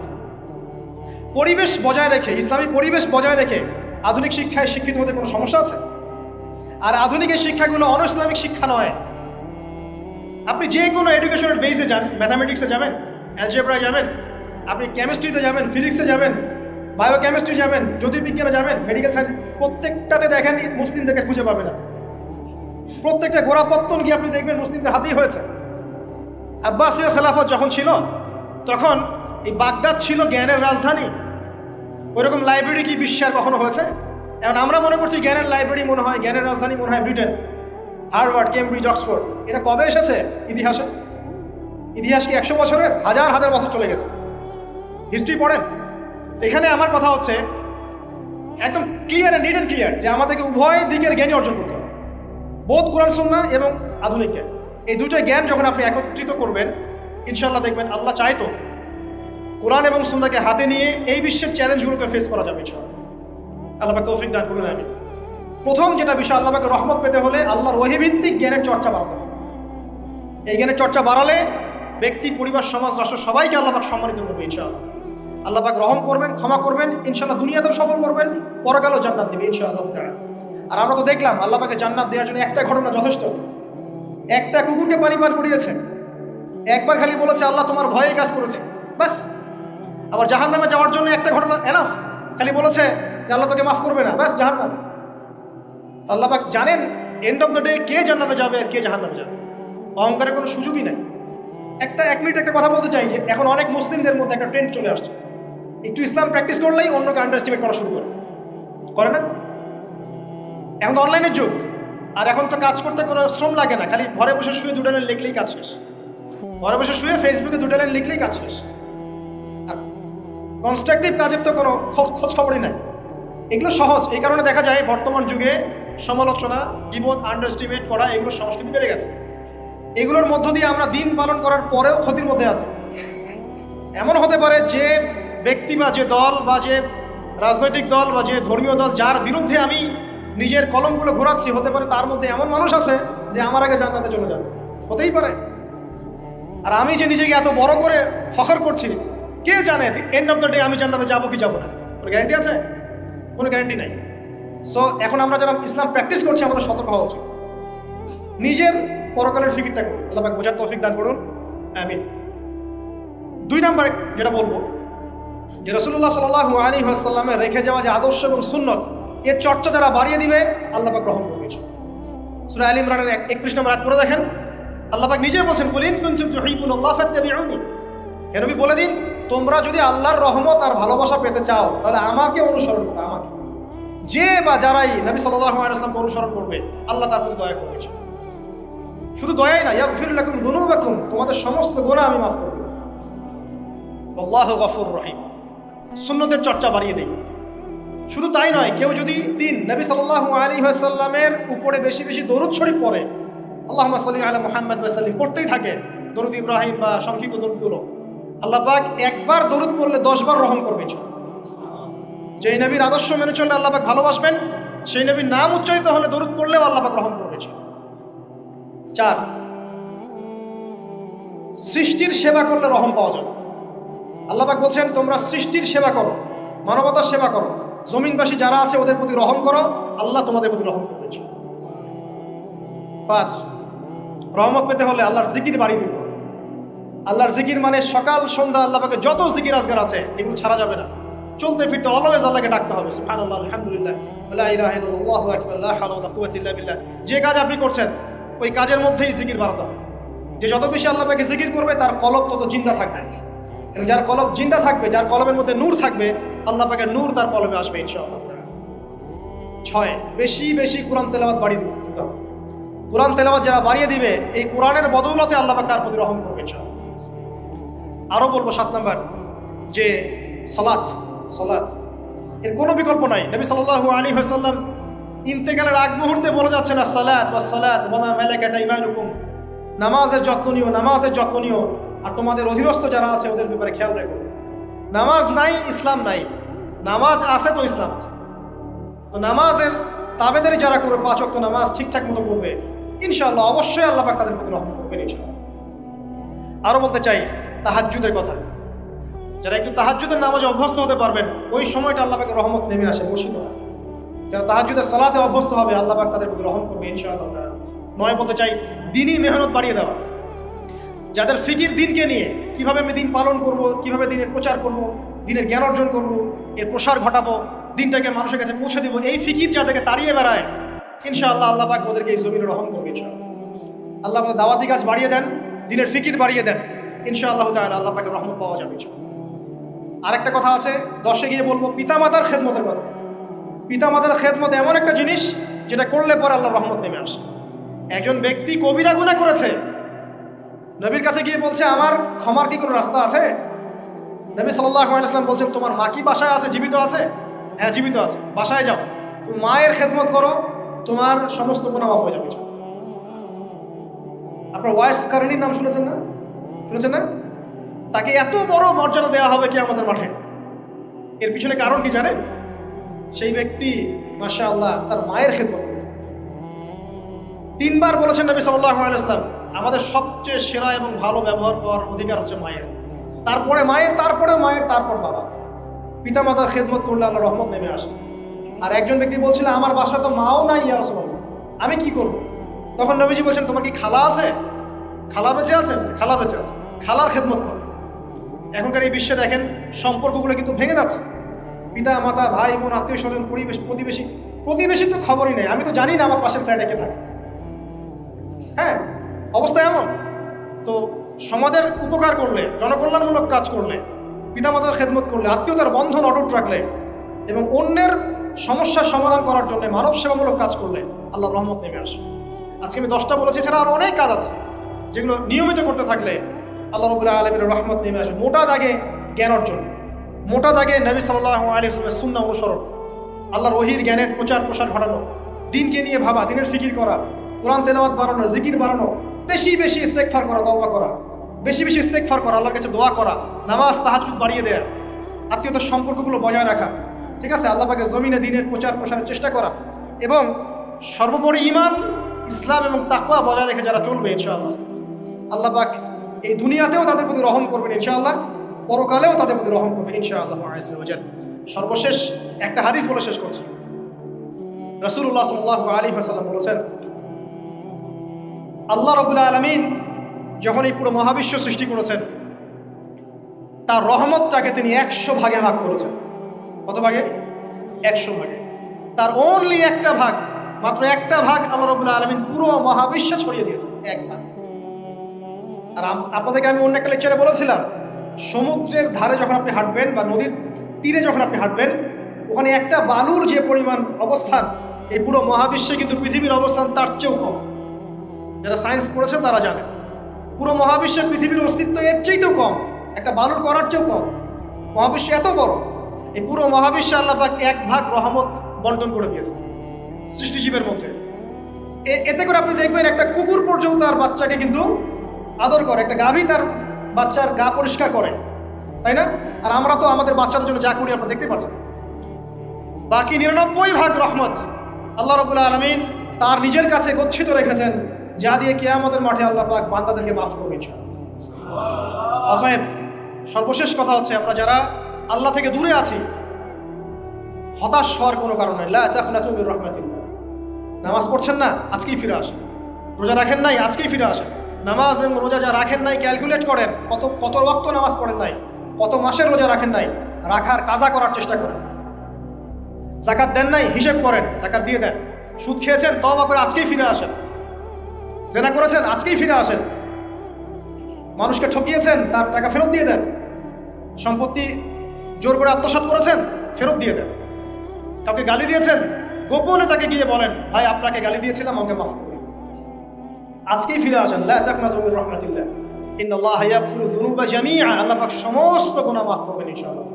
পরিবেশ বজায় রেখে, ইসলামী পরিবেশ বজায় রেখে আধুনিক শিক্ষায় শিক্ষিত হতে কোনো সমস্যা আছে? আর আধুনিক এই শিক্ষাগুলো অন ইসলামিক শিক্ষা নয়। আপনি যে কোনো এডুকেশনের বেসে যান, ম্যাথামেটিক্সে যাবেন, অ্যালজেব্রায় যাবেন, আপনি কেমিস্ট্রিতে যাবেন, ফিজিক্সে যাবেন, বায়োকেমিস্ট্রি যাবেন, জ্যোতির্বিজ্ঞানে যাবেন, মেডিকেল সায়েন্স, প্রত্যেকটাতে দেখেন মুসলিমদেরকে খুঁজে পাবে না। প্রত্যেকটা গোড়াপত্তন গিয়ে আপনি দেখবেন মুসলিমদের হাতেই হয়েছে। আব্বাসীয় খেলাফত যখন ছিল তখন এই বাগদাদ ছিল জ্ঞানের রাজধানী। ওইরকম লাইব্রেরি কি বিশ্বের কখনো হয়েছে? এখন আমরা মনে করছি জ্ঞানের লাইব্রেরি মনে হয়, জ্ঞানের রাজধানী মনে হয় ব্রিটেন, হার্ভার্ড, কেমব্রিজ, অক্সফোর্ড। এরা কবে এসেছে ইতিহাসে? ইতিহাস কি 100 বছরের? হাজার হাজার বছর চলে গেছে। হিস্ট্রি পড়েন। এখানে আমার কথা হচ্ছে একদম ক্লিয়ার, নিট অ্যান্ড ক্লিয়ার, যে আমাদেরকে উভয় দিকের জ্ঞানই অর্জন করতে হবে। বোধ কোরআন সুন্নাহ এবং আধুনিক জ্ঞান, এই দুটো জ্ঞান যখন আপনি একত্রিত করবেন, ইনশাআল্লাহ দেখবেন আল্লাহ চাইতো কোরআন এবং সুন্নাহকে হাতে নিয়ে এই বিশ্বের চ্যালেঞ্জগুলোকে ফেস করা যাবে ইনশাআল্লাহ। আল্লাহ পাক তৌফিক দান করুন। আমি প্রথম যেটা বিষয়, আল্লাহ পাকের রহমত পেতে হলে আল্লাহর ওহীভিত্তিক জ্ঞানের চর্চা বাড়াতে হবে। এই জ্ঞানের চর্চা বাড়ালে ব্যক্তি, পরিবার, সমাজ, রাষ্ট্র সবাইকে আল্লাহ পাক সম্মানিত করবে ইনশাআল্লাহ। আল্লাহ পাক রহম করবেন, ক্ষমা করবেন, ইনশাআল্লাহ দুনিয়াতেও সফল করবেন, পরকালেও জান্নাত দিবে ইনশাআল্লাহ। আর আমরা তো দেখলাম আল্লাহ পাকে জান্নাত দেওয়ার জন্য একটা ঘটনা যথেষ্ট। একটা কুকুরকে পানি পান করিয়েছে, একবার খালি বলেছে আল্লাহ তোমার ভয়ে কাজ করেছে, বাস। আবার জাহান্নামে যাওয়ার জন্য একটা ঘটনা এনাফ, খালি বলেছে যে আল্লাহ তোকে মাফ করবে না, বাস জাহান্নাম। আল্লাহ পাক জানেন এন্ড অফ দ্য ডে কে জান্নাতে যাবে আর কে জাহান্নামে যাবে। অহংকারের কোনো সুযোগই নাই। এক মিনিট একটা কথা বলতে চাই যে এখন অনেক মুসলিমদের মধ্যে একটা ট্রেন্ড চলে আসছে, একটু ইসলাম প্র্যাকটিস করলেই অন্যকে আন্ডারএস্টিমেট করা শুরু করে না? এখন তো অনলাইনের যুগ, আর এখন তো কাজ করতে কোনো শ্রম লাগে না, খালি ঘরে বসে শুয়ে 2 লাইন লিখলেই কাজ শেষ। ঘরে বসে শুয়ে ফেসবুকে 2 লাইন লিখলেই কাজ শেষ। আর কনস্ট্রাকটিভ কাজের তো কোনো খোঁজ খবরই নাই। এগুলো সহজ, এই কারণে দেখা যায় বর্তমান যুগে সমালোচনা, গীবত, আন্ডারএস্টিমেট করা, এগুলো সংস্কৃতি বেড়ে গেছে। এগুলোর মধ্য দিয়ে আমরা দিন পালন করার পরেও ক্ষতির মধ্যে আছি। এমন হতে পারে যে ব্যক্তি বা যে দল বা যে রাজনৈতিক দল বা যে ধর্মীয় দল যার বিরুদ্ধে আমি নিজের কলমগুলো ঘোরাচ্ছি, হতে পারে তার মধ্যে এমন মানুষ আছে যে আমার আগে জান্নাতে চলে যাবে, হতেই পারে। আর আমি যে নিজেকে এত বড় করে ফখর করছি, কে জানে এন্ড অফ দ্য ডে আমি জান্নাতে যাবো কি যাবো না? কোনো গ্যারান্টি আছে? কোনো গ্যারান্টি নাই। সো এখন আমরা যারা ইসলাম প্র্যাকটিস করছি আমাদের সতর্ক হওয়া উচিত। নিজের পরকালের ফিকিরটা করুন, আল্লাহ পাক বোঝার তৌফিক দান করুন, আমিন। 2 নম্বর যেটা বলবো, যে রাসূলুল্লাহ সাল্লাল্লাহু আলাইহি ওয়াসাল্লামের রেখে যাওয়া যে আদর্শ এবং সুন্নত, এর চর্চা যারা বাড়িয়ে দিবে আল্লাহ পাক রহম করবে। সূরা আলে ইমরানের 31 নম্বর আয়াত পড়ে দেখেন, আল্লাহ পাক নিজে বলছেন, কুল ইন কুনতুম তুহিব্বুনাল্লাহ ফাত্তাবিউনি। হে নবী বলে দিন, তোমরা যদি আল্লাহর রহমত আর ভালোবাসা পেতে চাও তাহলে আমাকে অনুসরণ করো। আমাকে, যে বা যারাই নবী সাল্লাল্লাহু আলাইহি ওয়াসাল্লামকে অনুসরণ করবে আল্লাহ তার প্রতি দয়া করবে। শুধু দয়াই না, ইয়াগফির লাকুম যুনুবাকুম, তোমাদের সমস্ত গুনাহ আমি মাফ করব। আল্লাহু গফুর রহিম। সুন্নতের চর্চা বাড়িয়ে দেই। শুধু তাই নয়, কেউ যদি নবী সাল্লাল্লাহু আলাইহি ওয়াসাল্লামের উপরে বেশি বেশি দরুদ শরীফ পড়ে, আল্লাহুম্মা সাল্লি আলা মুহাম্মাদ ওয়া সাল্লিম পড়তেই থাকে, দরুদ ইব্রাহিম বা সংক্ষিপ্ত দরুদগুলো, আল্লাহ পাক একবার দরুদ পড়লে 10 বার রহম করবে। যেই নবীর আদর্শ মেনে চললে আল্লাহ পাক ভালোবাসবেন, সেই নবীর নাম উচ্চারিত হলে দরুদ পড়লেও আল্লাহ পাক রহম করবে। 4, সৃষ্টির সেবা করলে রহম পাওয়া যাবে। আল্লাহ পাক বলছেন, তোমরা সৃষ্টির সেবা করো, মানবতার সেবা করো, জমিনবাসী যারা আছে ওদের প্রতি রহম করো, আল্লাহ তোমাদের প্রতি রহম করবে। 5, রহমত পেতে হলে আল্লাহর জিকির বাড়িয়ে দিতে হবে। আল্লাহর জিকির মানে সকাল সন্ধ্যা আল্লাহ পাকে যত জিকির আজগার আছে এগুলো ছাড়া যাবে না। চলতে ফিরতে অলওয়েজ আল্লাহকে ডাকতে হবে, সুবহানাল্লাহ, আলহামদুলিল্লাহ, লা ইলাহা ইল্লাল্লাহ, আল্লাহু আকবার, লা হাওলা ওয়ালা কুওয়াতা ইল্লা বিল্লাহ। যে কাজ আপনি করছেন ওই কাজের মধ্যেই জিকির বাড়াতে হবে। যে যত বেশি আল্লাহ পাকে জিকির করবে তার কলব তত জিন্দা থাকবে। যার কলব জিন্দা থাকবে, যার কলবের মধ্যে নূর থাকবে, আল্লাহ পাকের নূর তার কলবে আসবে ইনশাআল্লাহ। 6, বেশি বেশি কোরআন তেলাওয়াত বাড়িয়ে দিতে হবে। কোরআন তেলাওয়াত যারা বাড়িয়ে দিবে, এই কোরআনের বদৌলতে আল্লাহ পাক তার প্রতি রহম করবে ইনশাআল্লাহ। আরো বলবো 7 নাম্বার, যে সালাত এর কোনো বিকল্প নাই। নবী সাল্লাল্লাহু আলাইহি ওয়াসাল্লাম ইন্তেকালের আগ মুহূর্তে বলে যাচ্ছেন, আসসালাত ওয়াস সালাত ওয়া মা মালাকাত আইমানুকুম, নামাজের যত্ন নিও, আর তোমাদের অধীনস্থ যারা আছে ওদের ব্যাপারে খেয়াল রাখো। নামাজ নাই, ইসলাম নাই। নামাজ আছে তো ইসলাম আছে। তো নামাজের তাবেদারি যারা করবে, 5 ওয়াক্ত নামাজ ঠিকঠাক মতো করবে, ইনশাআল্লাহ অবশ্যই আল্লাহ পাক তাদের প্রতি রহম করবেন ইনশাআল্লাহ। আরো বলতে চাই তাহাজ্জুদের কথা। যারা একটু তাহাজ্জুদের নামাজে অভ্যস্ত হতে পারবেন, ওই সময়টা আল্লাহ পাকের রহমত নেমে আসে, বর্ষিত হয়। যারা তাহাজ্জুদের সালাতে অভ্যস্ত হবে আল্লাহ পাক তাদের প্রতি রহম করবে ইনশাআল্লাহ। 9 বলতে চাই দ্বীনি মেহনত বাড়িয়ে দেওয়া। যাদের ফিকির দিনকে নিয়ে, কিভাবে আমি দিন পালন করব, কিভাবে দিনের প্রচার করব, দিনের জ্ঞান অর্জন করব, এর প্রসার ঘটাবো, দিনটাকে মানুষের কাছে পৌঁছে দিব, এই ফিকির যাদেরকে তাড়িয়ে বেড়ায়, ইনশাআল্লাহ আল্লাহ পাক ওদেরকে এই জমিনে রহম করবে ইনশাআল্লাহ। আল্লাহ পাক দাওয়াতি কাজ বাড়িয়ে দেন, দিনের ফিকির বাড়িয়ে দেন, ইনশাআল্লাহ তাআলা আল্লাহ পাকের রহমত পাওয়া যাবে ইনশাআল্লাহ। আরেকটা কথা আছে, 10-এ গিয়ে বলবো পিতামাতার খেদমতের কথা। পিতামাতার খেদমত এমন একটা জিনিস যেটা করলে পরে আল্লাহর রহমত নেমে আসে। একজন ব্যক্তি কবিরা গুনাহ করেছে, নবীর কাছে গিয়ে বলছে আমার ক্ষমার কি কোনো রাস্তা আছে? নবী সাল্লাল্লাহু আলাইহি ওয়াসাল্লাম বলছেন তোমার মা কি বাসায় আছে, জীবিত আছে? হ্যাঁ জীবিত আছে, বাসায় যাও, তুমি মায়ের খেদমত করো, তোমার সমস্ত গুনাহ মাফ হয়ে যাবে। আপনার ওয়াইস কারণীর নাম শুনেছেন না? শুনেছেন না? তাকে এত বড় মর্যাদা দেওয়া হবে কি আমাদের মাঠে। এর পিছনে কারণ কি জানেন? সেই ব্যক্তি মাশাআল্লাহ তার মায়ের খেদমত করে। 3 বার বলেছেন নবী সাল্লাল্লাহু আলাইহি ওয়াসাল্লাম আমাদের সবচেয়ে সেরা এবং ভালো ব্যবহার পাওয়ার অধিকার হচ্ছে মায়ের, তারপরে মায়ের, তারপরে মায়ের, তারপর বাবা। পিতামাতার খেদমত করলে আল্লাহর রহমত নেমে আসে। আর একজন ব্যক্তি বলছিল আমার বাসায় তো মাও নাই ইয়া রাসূলুল্লাহ, আমি কি করব? তখন নবীজি বলছেন তোমার কি খালা আছে? খালা বেঁচে আছেন? খালা বেঁচে আছে, খালার খেদমত করো। এখনকার এই বিশ্বে দেখেন সম্পর্কগুলো কিন্তু ভেঙে যাচ্ছে। পিতা মাতা, ভাই বোন, আত্মীয় স্বজন, প্রতিবেশী তো খবরই নেই, আমি তো জানি না আমার পাশের ফ্ল্যাটে কে থাকে। হ্যাঁ, অবস্থা এমন। তো সমাজের উপকার করলে, জনকল্যাণমূলক কাজ করলে, পিতামাতার খেদমত করলে, আত্মীয়তার বন্ধন অটুট রাখলে এবং অন্যের সমস্যার সমাধান করার জন্য মানব সেবামূলক কাজ করলে আল্লাহর রহমত নেমে আসে। আজকে আমি 10টা বলেছি, এছাড়া আরও অনেক কাজ আছে যেগুলো নিয়মিত করতে থাকলে আল্লাহ রাব্বুল আলামিনের রহমত নেমে আসে। মোটা দাগে জ্ঞান অর্জন, মোটা দাগে নবী সাল্লাল্লাহু আলাইহি ওয়াসাল্লামের সুন্নাহ অনুসরণ, আল্লাহর ওহীর জ্ঞানের প্রচার ঘটানো, দিনকে নিয়ে ভাবা, দিনের ফিকির করা, কোরআন তেলাওয়াত বাড়ানো, জিকির বাড়ানো, বেশি বেশি ইস্তেগফার করা, তওবা করা, বেশি বেশি ইস্তেগফার করা, আল্লাহর কাছে দোয়া করা, নামাজ তাহাজ্জুদ বাড়িয়ে দেয়া, আত্মীয়তার সম্পর্কগুলো বজায় রাখা, ঠিক আছে, আল্লাহ পাকের জমিনে দিনের প্রসারের চেষ্টা করা, এবং সর্বোপরি ঈমান, ইসলাম এবং তাকওয়া বজায় রেখে যারা চলবে ইনশাআল্লাহ আল্লাহ পাক এই দুনিয়াতেও তাদের প্রতি রহম করবেন ইনশাআল্লাহ, পরকালেও তাদের প্রতি রহম করবেন ইনশাআল্লাহ আযজা ওয়া জাল্লা। সর্বশেষ একটা হাদিস বলে শেষ করছি। রাসূলুল্লাহ সাল্লাল্লাহু আলাইহি ওয়াসাল্লাম বলেছেন আল্লাহ রাব্বুল আলামিন যখন এই পুরো মহাবিশ্ব সৃষ্টি করেছেন তার রহমতটাকে তিনি 100 ভাগে ভাগ করেছেন। কত ভাগে? 100 ভাগে। তার অনলি একটা ভাগ, মাত্র একটা ভাগ আল্লাহ রাব্বুল আলামিন পুরো মহাবিশ্ব ছড়িয়ে দিয়েছেন, এক ভাগ। আর আপনাদেরকে আমি অন্য একটা লেকচারে বলেছিলাম সমুদ্রের ধারে যখন আপনি হাঁটবেন বা নদীর তীরে যখন আপনি হাঁটবেন, ওখানে একটা বালুর যে পরিমাণ অবস্থান, এই পুরো মহাবিশ্বে কিন্তু পৃথিবীর অবস্থান তার চেয়েও কম। যারা সায়েন্স পড়েছেন তারা জানে পুরো মহাবিশ্বে পৃথিবীর অস্তিত্ব এর চাইতেও কম, একটা বালুর করার চেয়েও কম। মহাবিশ্ব এত বড়, এই পুরো মহাবিশ্বে আল্লাহ পাক এক ভাগ রহমত বন্টন করে দিয়েছে সৃষ্টিজীবের মধ্যে। এতে করে আপনি দেখবেন একটা কুকুর পর্যন্ত তার বাচ্চাকে কিন্তু আদর করে, একটা গাভী তার বাচ্চার গা পরিষ্কার করে, তাই না? আর আমরা তো আমাদের বাচ্চাদের জন্য যা করি আপনারা দেখতে পাচ্ছেন। বাকি 99 ভাগ রহমত আল্লাহ রাব্বুল আলামিন তার নিজের কাছে গচ্ছিত রেখেছেন, যা দিয়ে কিয়ামতের মাঠে আল্লাহ পাক বান্দাদেরকে মাফ করবেন ইনশাআল্লাহ। অতএব সর্বশেষ কথা হচ্ছে আমরা যারা আল্লাহ থেকে দূরে আছি হতাশ হওয়ার কোনো কারণ নেই। লা তাকনাতু মির রাহমাতিল্লাহ। নামাজ পড়ছেন না, আজকেই ফিরে আসেন। রোজা রাখেন নাই, আজকেই ফিরে আসেন। নামাজ এবং রোজা যা রাখেন নাই ক্যালকুলেট করেন, কত ওয়াক্ত নামাজ পড়েন নাই, কত মাসের রোজা রাখেন নাই, রাখার কাজা করার চেষ্টা করেন। যাকাত দেন নাই, হিসেব করেন, যাকাত দিয়ে দেন। সুদ খেয়েছেন, তওবা করে আজকেই ফিরে আসেন। জেনা করেছেন, আজকেই ফিরে আসেন। মানুষকে ঠকিয়েছেন, তার টাকা ফেরত দিয়ে দেন। সম্পত্তি জোর করে আত্মসাৎ করেছেন, ফেরত দিয়ে দেন। কাউকে গালি দিয়েছেন, গোপনে তাকে গিয়ে বলেন ভাই আপনাকে গালি দিয়েছিলাম, আমাকে মাফ করুন। আজকেই ফিরে আসেন। লা তাকনাতু মির রাহমাতিল্লাহ, ইন্নাল্লাহা ইয়াগফিরু যুনুবা জামিআ। আল্লাহ পাক সমস্ত গুনাহ মাফ করবেন ইনশাআল্লাহ।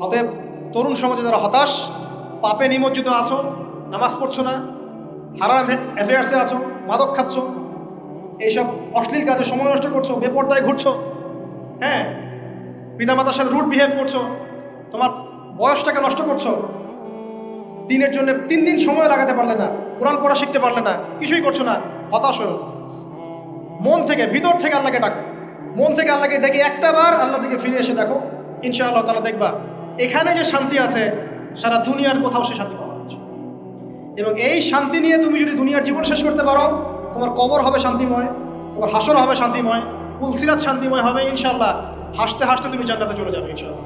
অতএব তরুণ সমাজে যারা হতাশ, পাপে নিমজ্জিত আছো, নামাজ পড়ছো না, হারাম অ্যাফেয়ার্সে আছো, মাদক খাচ্ছ, এইসব অশ্লীল কাজে সময় নষ্ট করছো, বেপরদায় ঘুরছো, হ্যাঁ, পিতামাতার সাথে রুড বিহেভ করছো, তোমার বয়সটাকে নষ্ট করছো, দিনের জন্য 3 দিন সময় লাগাতে পারলে না, কোরআন পড়া শিখতে পারলে না, কিছুই করছো না, হতাশ হয়ে মন থেকে, ভিতর থেকে আল্লাহকে ডাকো। মন থেকে আল্লাহকে ডেকে একটা বার আল্লাহ থেকে ফিরে এসে দেখো, ইনশাআল্লাহ তাআলা দেখবা এখানে যে শান্তি আছে সারা দুনিয়ার কোথাও সে শান্তি পাওয়া যাচ্ছে। এবং এই শান্তি নিয়ে তুমি যদি দুনিয়ার জীবন শেষ করতে পারো, তোমার কবর হবে শান্তিময়, তোমার হাসর হবে শান্তিময়, পুলসিরাত শান্তিময় হবে ইনশাআল্লাহ। হাসতে হাসতে তুমি জান্নাতে চলে যাবে ইনশাআল্লাহ।